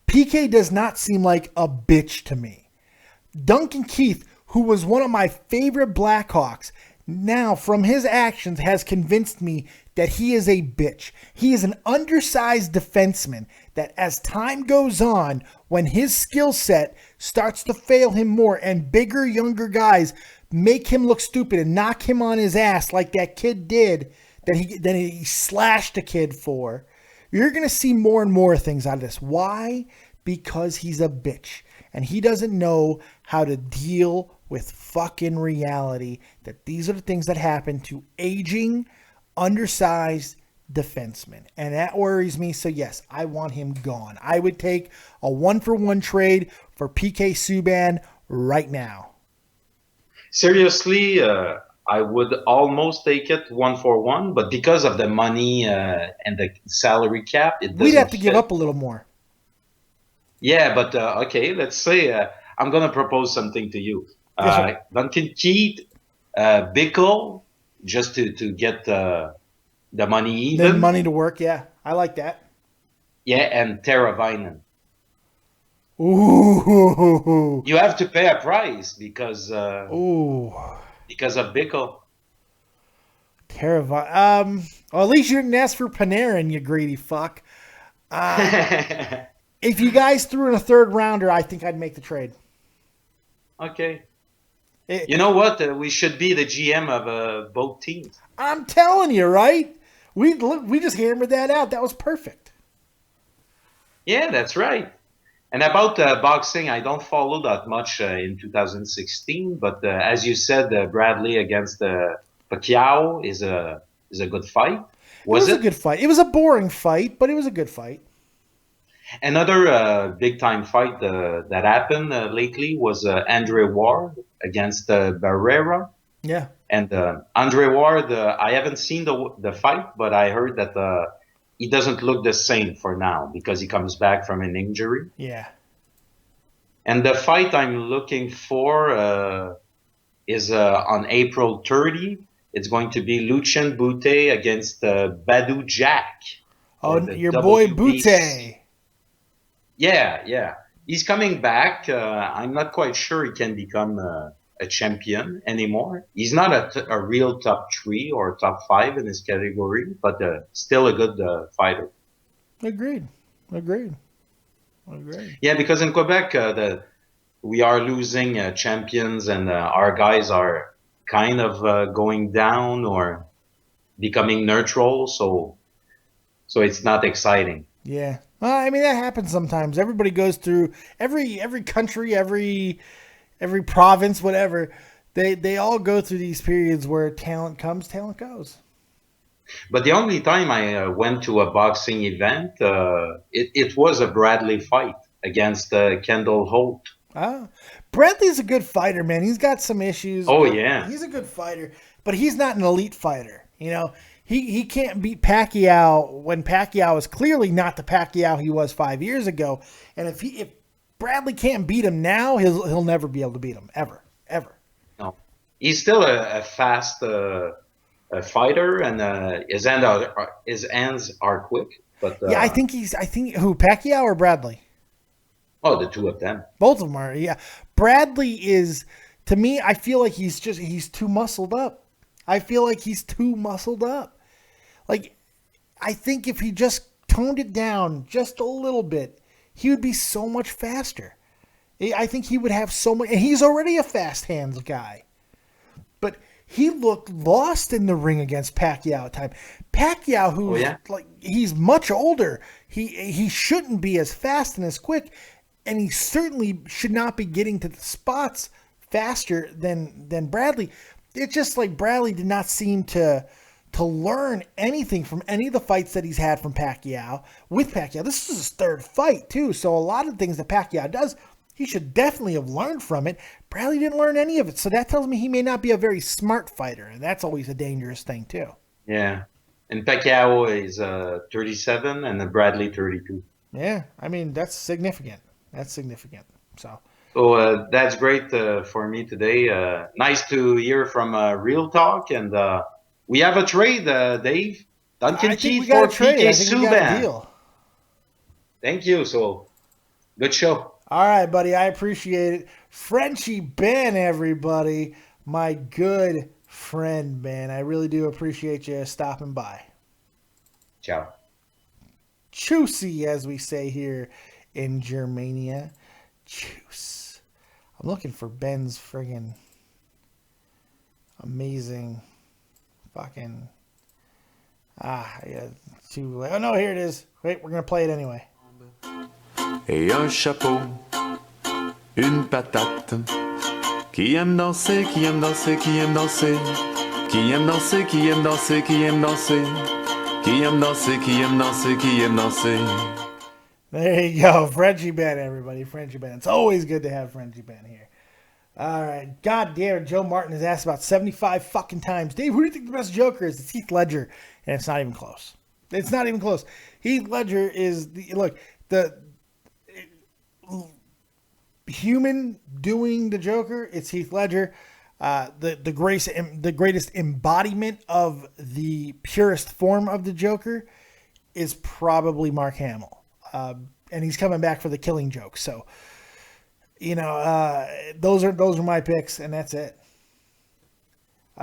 PK does not seem like a bitch to me. Duncan Keith, who was one of my favorite Blackhawks, now from his actions has convinced me that he is a bitch. He is an undersized defenseman that as time goes on, when his skill set starts to fail him more and bigger, younger guys make him look stupid and knock him on his ass like that kid did that he slashed a kid for, you're going to see more and more things out of this. Why? Because he's a bitch. And he doesn't know how to deal with fucking reality, that these are the things that happen to aging, undersized defensemen. And that worries me. So yes, I want him gone. I would take a 1-for-1 trade for PK Subban right now. Seriously, I would almost take it 1-for-1, but because of the money and the salary cap, we'd have to give up a little more. Yeah, but okay, let's say I'm going to propose something to you. Duncan Keith, Bickle, just to get the money even. The money to work, yeah. I like that. Yeah, and Teravainen. Ooh. You have to pay a price because of Bickle. Teravainen. Well, at least you didn't ask for Panarin, you greedy fuck. If you guys threw in a third rounder, I think I'd make the trade. Okay. You know what? We should be the GM of both teams. I'm telling you, right? We just hammered that out. That was perfect. Yeah, that's right. And about boxing, I don't follow that much in 2016. But as you said, Bradley against Pacquiao is a good fight. It was a good fight. It was a boring fight, but it was a good fight. Another big-time fight that happened lately was Andre Ward against Barrera. Yeah. And Andre Ward, I haven't seen the fight, but I heard that he doesn't look the same for now because he comes back from an injury. Yeah. And the fight I'm looking for is on April 30. It's going to be Lucien Boutte against Badou Jack. Oh, your boy Boutte. Yeah. He's coming back. I'm not quite sure he can become a champion anymore. He's not a real top 3 or top 5 in his category, but still a good fighter. Agreed. Yeah, because in Quebec, we are losing champions and our guys are kind of going down or becoming neutral, so it's not exciting. Yeah. Well, I mean, that happens sometimes. Everybody goes through every country, every province, whatever. They all go through these periods where talent comes, talent goes. But the only time I went to a boxing event, it was a Bradley fight against Kendall Holt. Bradley's a good fighter, man. He's got some issues. Oh, yeah. He's a good fighter, but he's not an elite fighter. You know, he can't beat Pacquiao when Pacquiao is clearly not the Pacquiao he was 5 years ago. And if Bradley can't beat him now, he'll never be able to beat him ever. No, he's still a fast fighter, and his hands are quick. But yeah, I think who, Pacquiao or Bradley? Oh, the two of them. Both of them are. Yeah, Bradley is, to me, I feel like he's too muscled up. I feel like he's too muscled up. Like, I think if he just toned it down just a little bit, he would be so much faster. I think he would have so much, and he's already a fast hands guy. But he looked lost in the ring against Pacquiao at time. Pacquiao, who's like, he's much older, he shouldn't be as fast and as quick, and he certainly should not be getting to the spots faster than Bradley. It's just like Bradley did not seem to learn anything from any of the fights that he's had from Pacquiao. With Pacquiao, this is his third fight too, so a lot of things that Pacquiao does, he should definitely have learned from it. Bradley didn't learn any of it, so that tells me he may not be a very smart fighter, and that's always a dangerous thing too. Yeah, and Pacquiao is 37, and then Bradley 32. Yeah, I mean that's significant. So that's great for me today. Nice to hear from Real Talk, and we have a trade, Dave. Duncan Keith for PK Subban. Thank you. So good show. All right, buddy. I appreciate it. Frenchie Ben, everybody. My good friend, Ben. I really do appreciate you stopping by. Ciao. Choosy, as we say here in Germania. Choose. I'm looking for Ben's friggin' amazing fucking... Oh, no, here it is. Wait, we're going to play it anyway. Et un chapeau, une patate. Qui aime danser, qui aime danser, qui aime danser. Qui aime danser, qui aime danser, qui aime danser. Qui aime danser, qui aime danser, qui aime danser. There you go. Frenchie Ben, everybody. Frenchie Ben. It's always good to have Frenchie Ben here. All right. God damn, Joe Martin has asked about 75 fucking times. Dave, who do you think the best Joker is? It's Heath Ledger. And it's not even close. It's not even close. Heath Ledger is, the human doing the Joker, it's Heath Ledger. The greatest embodiment of the purest form of the Joker is probably Mark Hamill. And he's coming back for the Killing Joke. So, those are my picks, and that's it.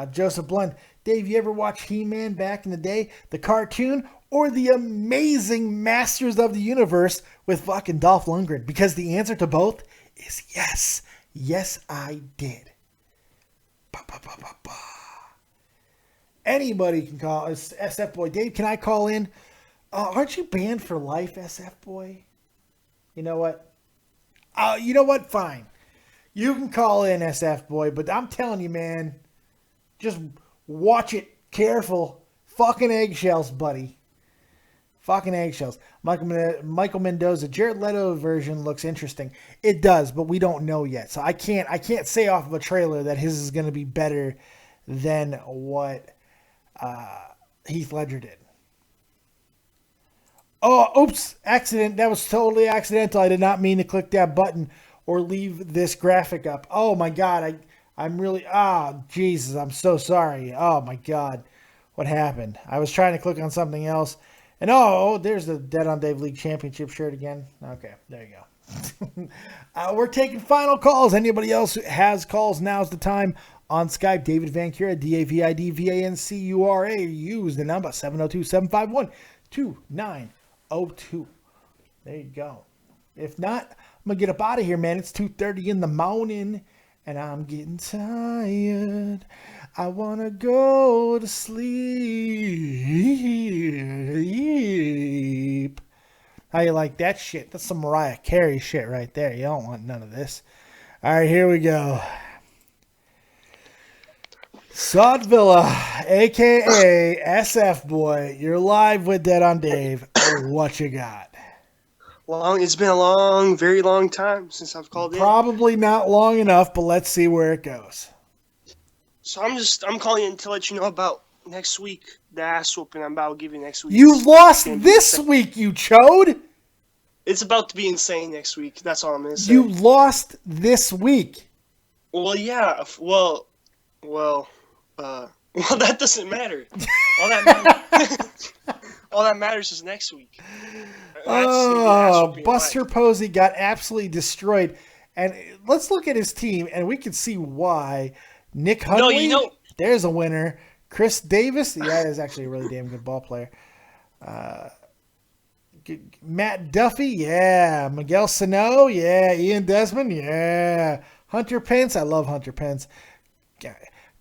Joseph Blunt, Dave, you ever watch He-Man back in the day, the cartoon, or the amazing Masters of the Universe with fucking Dolph Lundgren? Because the answer to both is yes. Yes, I did. Anybody can call. It's SF Boy. Dave, can I call in? Aren't you banned for life, SF Boy? You know what? Fine. You can call in, SF Boy, but I'm telling you, man, just watch it careful. Fucking eggshells, buddy. Fucking eggshells. Michael Mendoza, Jared Leto version looks interesting. It does, but we don't know yet. So I can't say off of a trailer that his is going to be better than what Heath Ledger did. Oh, oops, accident. That was totally accidental. I did not mean to click that button or leave this graphic up. Oh my God. I'm really, Jesus, I'm so sorry. Oh my God. What happened? I was trying to click on something else. And there's the Dead on Dave League Championship shirt again. Okay, there you go. We're taking final calls. Anybody else who has calls, now's the time. On Skype, David Vancura, DAVIDVANCURA. Use the number 702-751-2902. There you go. If not, I'm going to get up out of here, man. It's 2:30 in the morning, and I'm getting tired. I want to go to sleep. How you like that shit? That's some Mariah Carey shit right there. You don't want none of this. All right, here we go. Sod Villa, a.k.a. SF Boy. You're live with Dead on Dave. What you got? It's been a long, very long time since I've called in. Probably not long enough, but let's see where it goes. So I'm calling in to let you know about next week, the ass whooping I'm about to give you next week. You lost this week, you chode. It's about to be insane next week. That's all I'm gonna say. You lost this week. Well, yeah. Well, that doesn't matter. All that matters is next week. Buster Posey got absolutely destroyed. And let's look at his team, and we can see why. Nick Hundley, there's a winner. Chris Davis, yeah, is actually a really damn good ball player. Matt Duffy, yeah. Miguel Sano, yeah. Ian Desmond, yeah. Hunter Pence, I love Hunter Pence.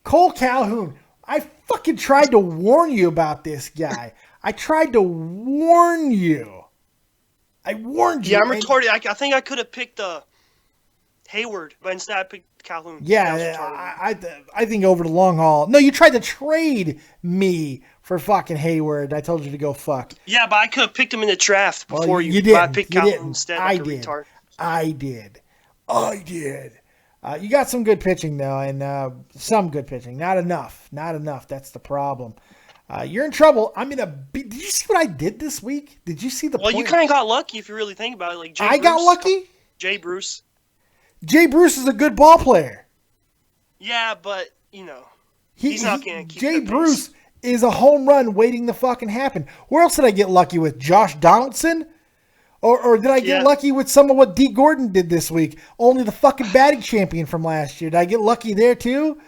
Cole Calhoun, I fucking tried to warn you about this guy. I tried to warn you. I warned you. Yeah, I'm retarded. I think I could have picked Hayward, but instead I picked Calhoun. Yeah, I think over the long haul. No, you tried to trade me for fucking Hayward. I told you to go fuck. Yeah, but I could have picked him in the draft before you did. I picked Calhoun instead. I did. You got some good pitching though, and some good pitching. Not enough. That's the problem. You're in trouble. Did you see what I did this week? Did you see the point? You kind of got lucky if you really think about it. Like I got lucky? Jay Bruce. Jay Bruce is a good ball player. Yeah, but, he's not going to keep Jay Bruce is a home run waiting to fucking happen. Where else did I get lucky with? Josh Donaldson? Or did I get lucky with some of what D. Gordon did this week? Only the fucking batting champion from last year. Did I get lucky there too?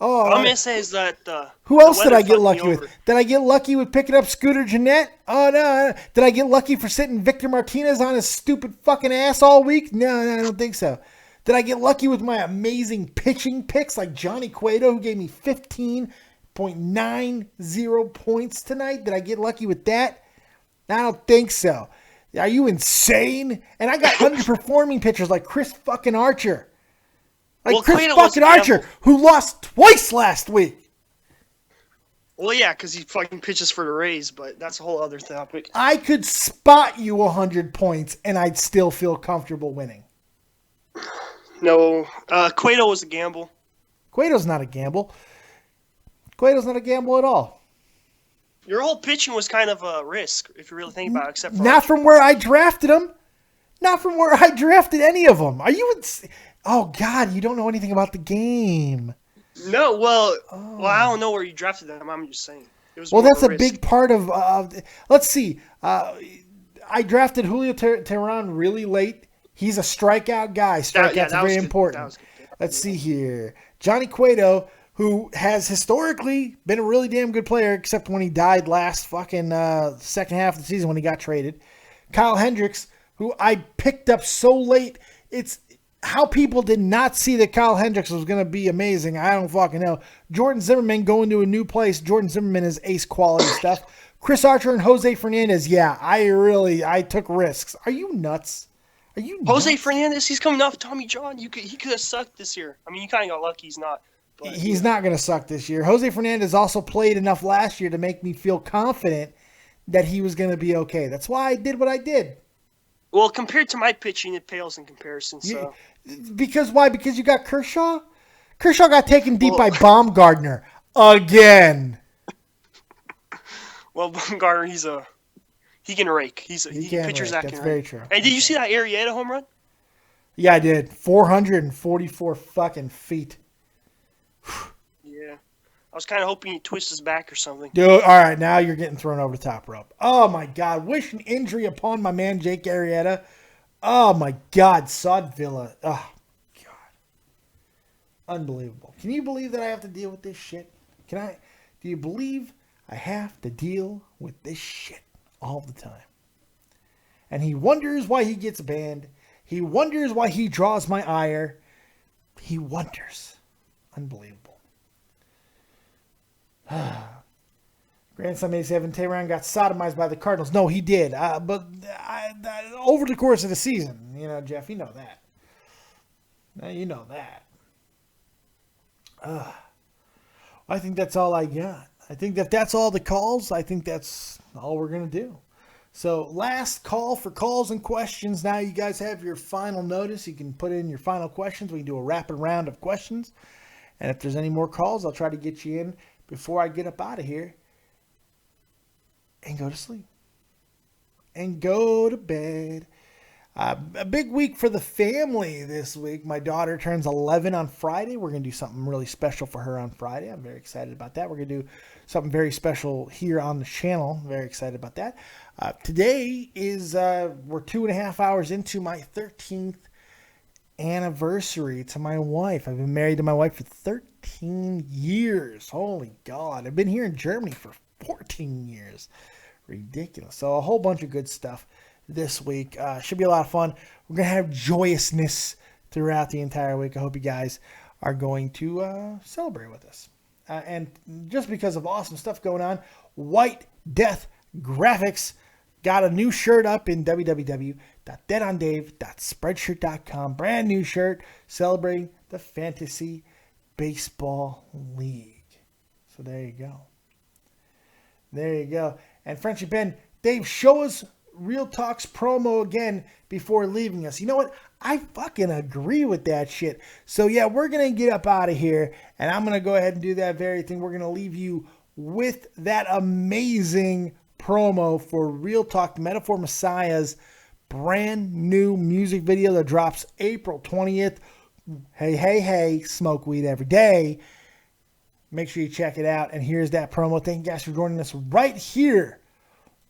Oh, all I'm going to say is that who else did I get lucky with? Did I get lucky with picking up Scooter Jeanette? Oh, no. Did I get lucky for sitting Victor Martinez on his stupid fucking ass all week? No, I don't think so. Did I get lucky with my amazing pitching picks like Johnny Cueto, who gave me 15.90 points tonight? Did I get lucky with that? I don't think so. Are you insane? And I got underperforming pitchers like Chris fucking Archer. Chris fucking Archer, who lost twice last week. Well, yeah, because he fucking pitches for the Rays, but that's a whole other topic. I could spot you 100 points, and I'd still feel comfortable winning. No, Cueto was a gamble. Cueto's not a gamble. Cueto's not a gamble at all. Your whole pitching was kind of a risk, if you really think about it, except for... Not from where I drafted them. Not from where I drafted any of them. Are you... Oh, God, you don't know anything about the game. No, well, I don't know where you drafted them. I'm just saying. It was that's a big part of... let's see. I drafted Julio Teheran really late. He's a strikeout guy. Strikeouts are very important. Let's see here. Johnny Cueto, who has historically been a really damn good player, except when he died last fucking second half of the season when he got traded. Kyle Hendricks, who I picked up so late. It's how people did not see that Kyle Hendricks was going to be amazing. I don't fucking know. Jordan Zimmerman going to a new place. Jordan Zimmerman is ace quality stuff. Chris Archer and Jose Fernandez. Yeah, I took risks. Are you nuts? Jose Fernandez, he's coming off Tommy John. He could have sucked this year. I mean, you kind of got lucky he's not. But, he's not going to suck this year. Jose Fernandez also played enough last year to make me feel confident that he was going to be okay. That's why I did what I did. Well, compared to my pitching, it pales in comparison. So. Because why? Because you got Kershaw? Kershaw got taken deep by Baumgartner again. Well, Baumgartner, he can rake. He pitchers that can rake. That's very true. And did you see that Arrieta home run? Yeah, I did. 444 fucking feet. Yeah. I was kind of hoping he'd twist his back or something. Dude, all right, now you're getting thrown over the top rope. Oh, my God. Wish an injury upon my man, Jake Arrieta. Oh, my God. Sod Villa. Oh, God. Unbelievable. Can you believe that I have to deal with this shit? Do you believe I have to deal with this shit all the time? And he wonders why he gets banned. He wonders why he draws my ire. He wonders. Unbelievable. Grandson 87, Teheran got sodomized by the Cardinals. No, he did. But over the course of the season, Jeff, you know that. You know that. I think that's all I got. I think that's all the calls. I think that's all we're going to do. So last call for calls and questions. Now you guys have your final notice. You can put in your final questions. We can do a rapid round of questions. And if there's any more calls, I'll try to get you in before I get up out of here and go to sleep and go to bed. A big week for the family this week. My daughter turns 11 on Friday. We're going to do something really special for her on Friday. I'm very excited about that. We're going to do something very special here on the channel. Very excited about that. Today is, we're 2.5 hours into my 13th anniversary to my wife. I've been married to my wife for 13 years. Holy God. I've been here in Germany for 14 years. Ridiculous. So a whole bunch of good stuff this week. Should be a lot of fun. We're going to have joyousness throughout the entire week. I hope you guys are going to celebrate with us. And just because of awesome stuff going on, White Death Graphics got a new shirt up in www.deadondave.spreadshirt.com. Brand new shirt celebrating the Fantasy Baseball League. So there you go. There you go. And Friendship Ben, Dave, show us Real Talk's promo again before leaving us. You know what? I fucking agree with that shit. So yeah, we're going to get up out of here, and I'm going to go ahead and do that very thing. We're going to leave you with that amazing promo for Real Talk, the Metaphor Messiah's brand new music video that drops April 20th. Hey, hey, hey, smoke weed every day. Make sure you check it out. And here's that promo. Thank you guys for joining us right here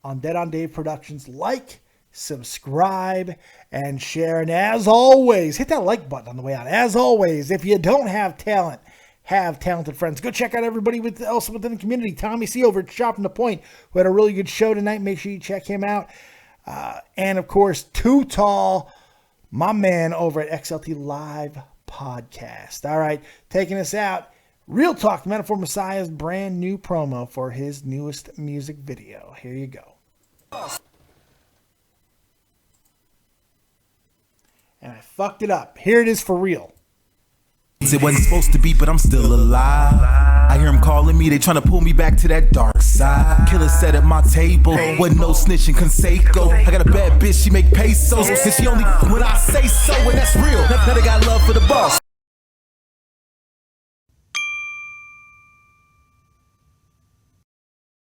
on Dead on Dave Productions. Like, subscribe, and share. And as always, hit that like button on the way out. As always, if you don't have talent, have talented friends. Go check out everybody else within the community. Tommy C over at Shopping the Point, who had a really good show tonight. Make sure you check him out. And of course, Too Tall, my man over at XLT Live Podcast. All right, taking us out. Real Talk, the Metaphor Messiah's brand new promo for his newest music video. Here you go. And I fucked it up. Here it is for real. It wasn't supposed to be, but I'm still alive. I hear them calling me, they trying to pull me back to that dark side. Killer sat at my table, wasn't no snitching Conseco. I got a bad bitch, she make pesos, and she only when I say so, and that's real. Now they got love for the boss.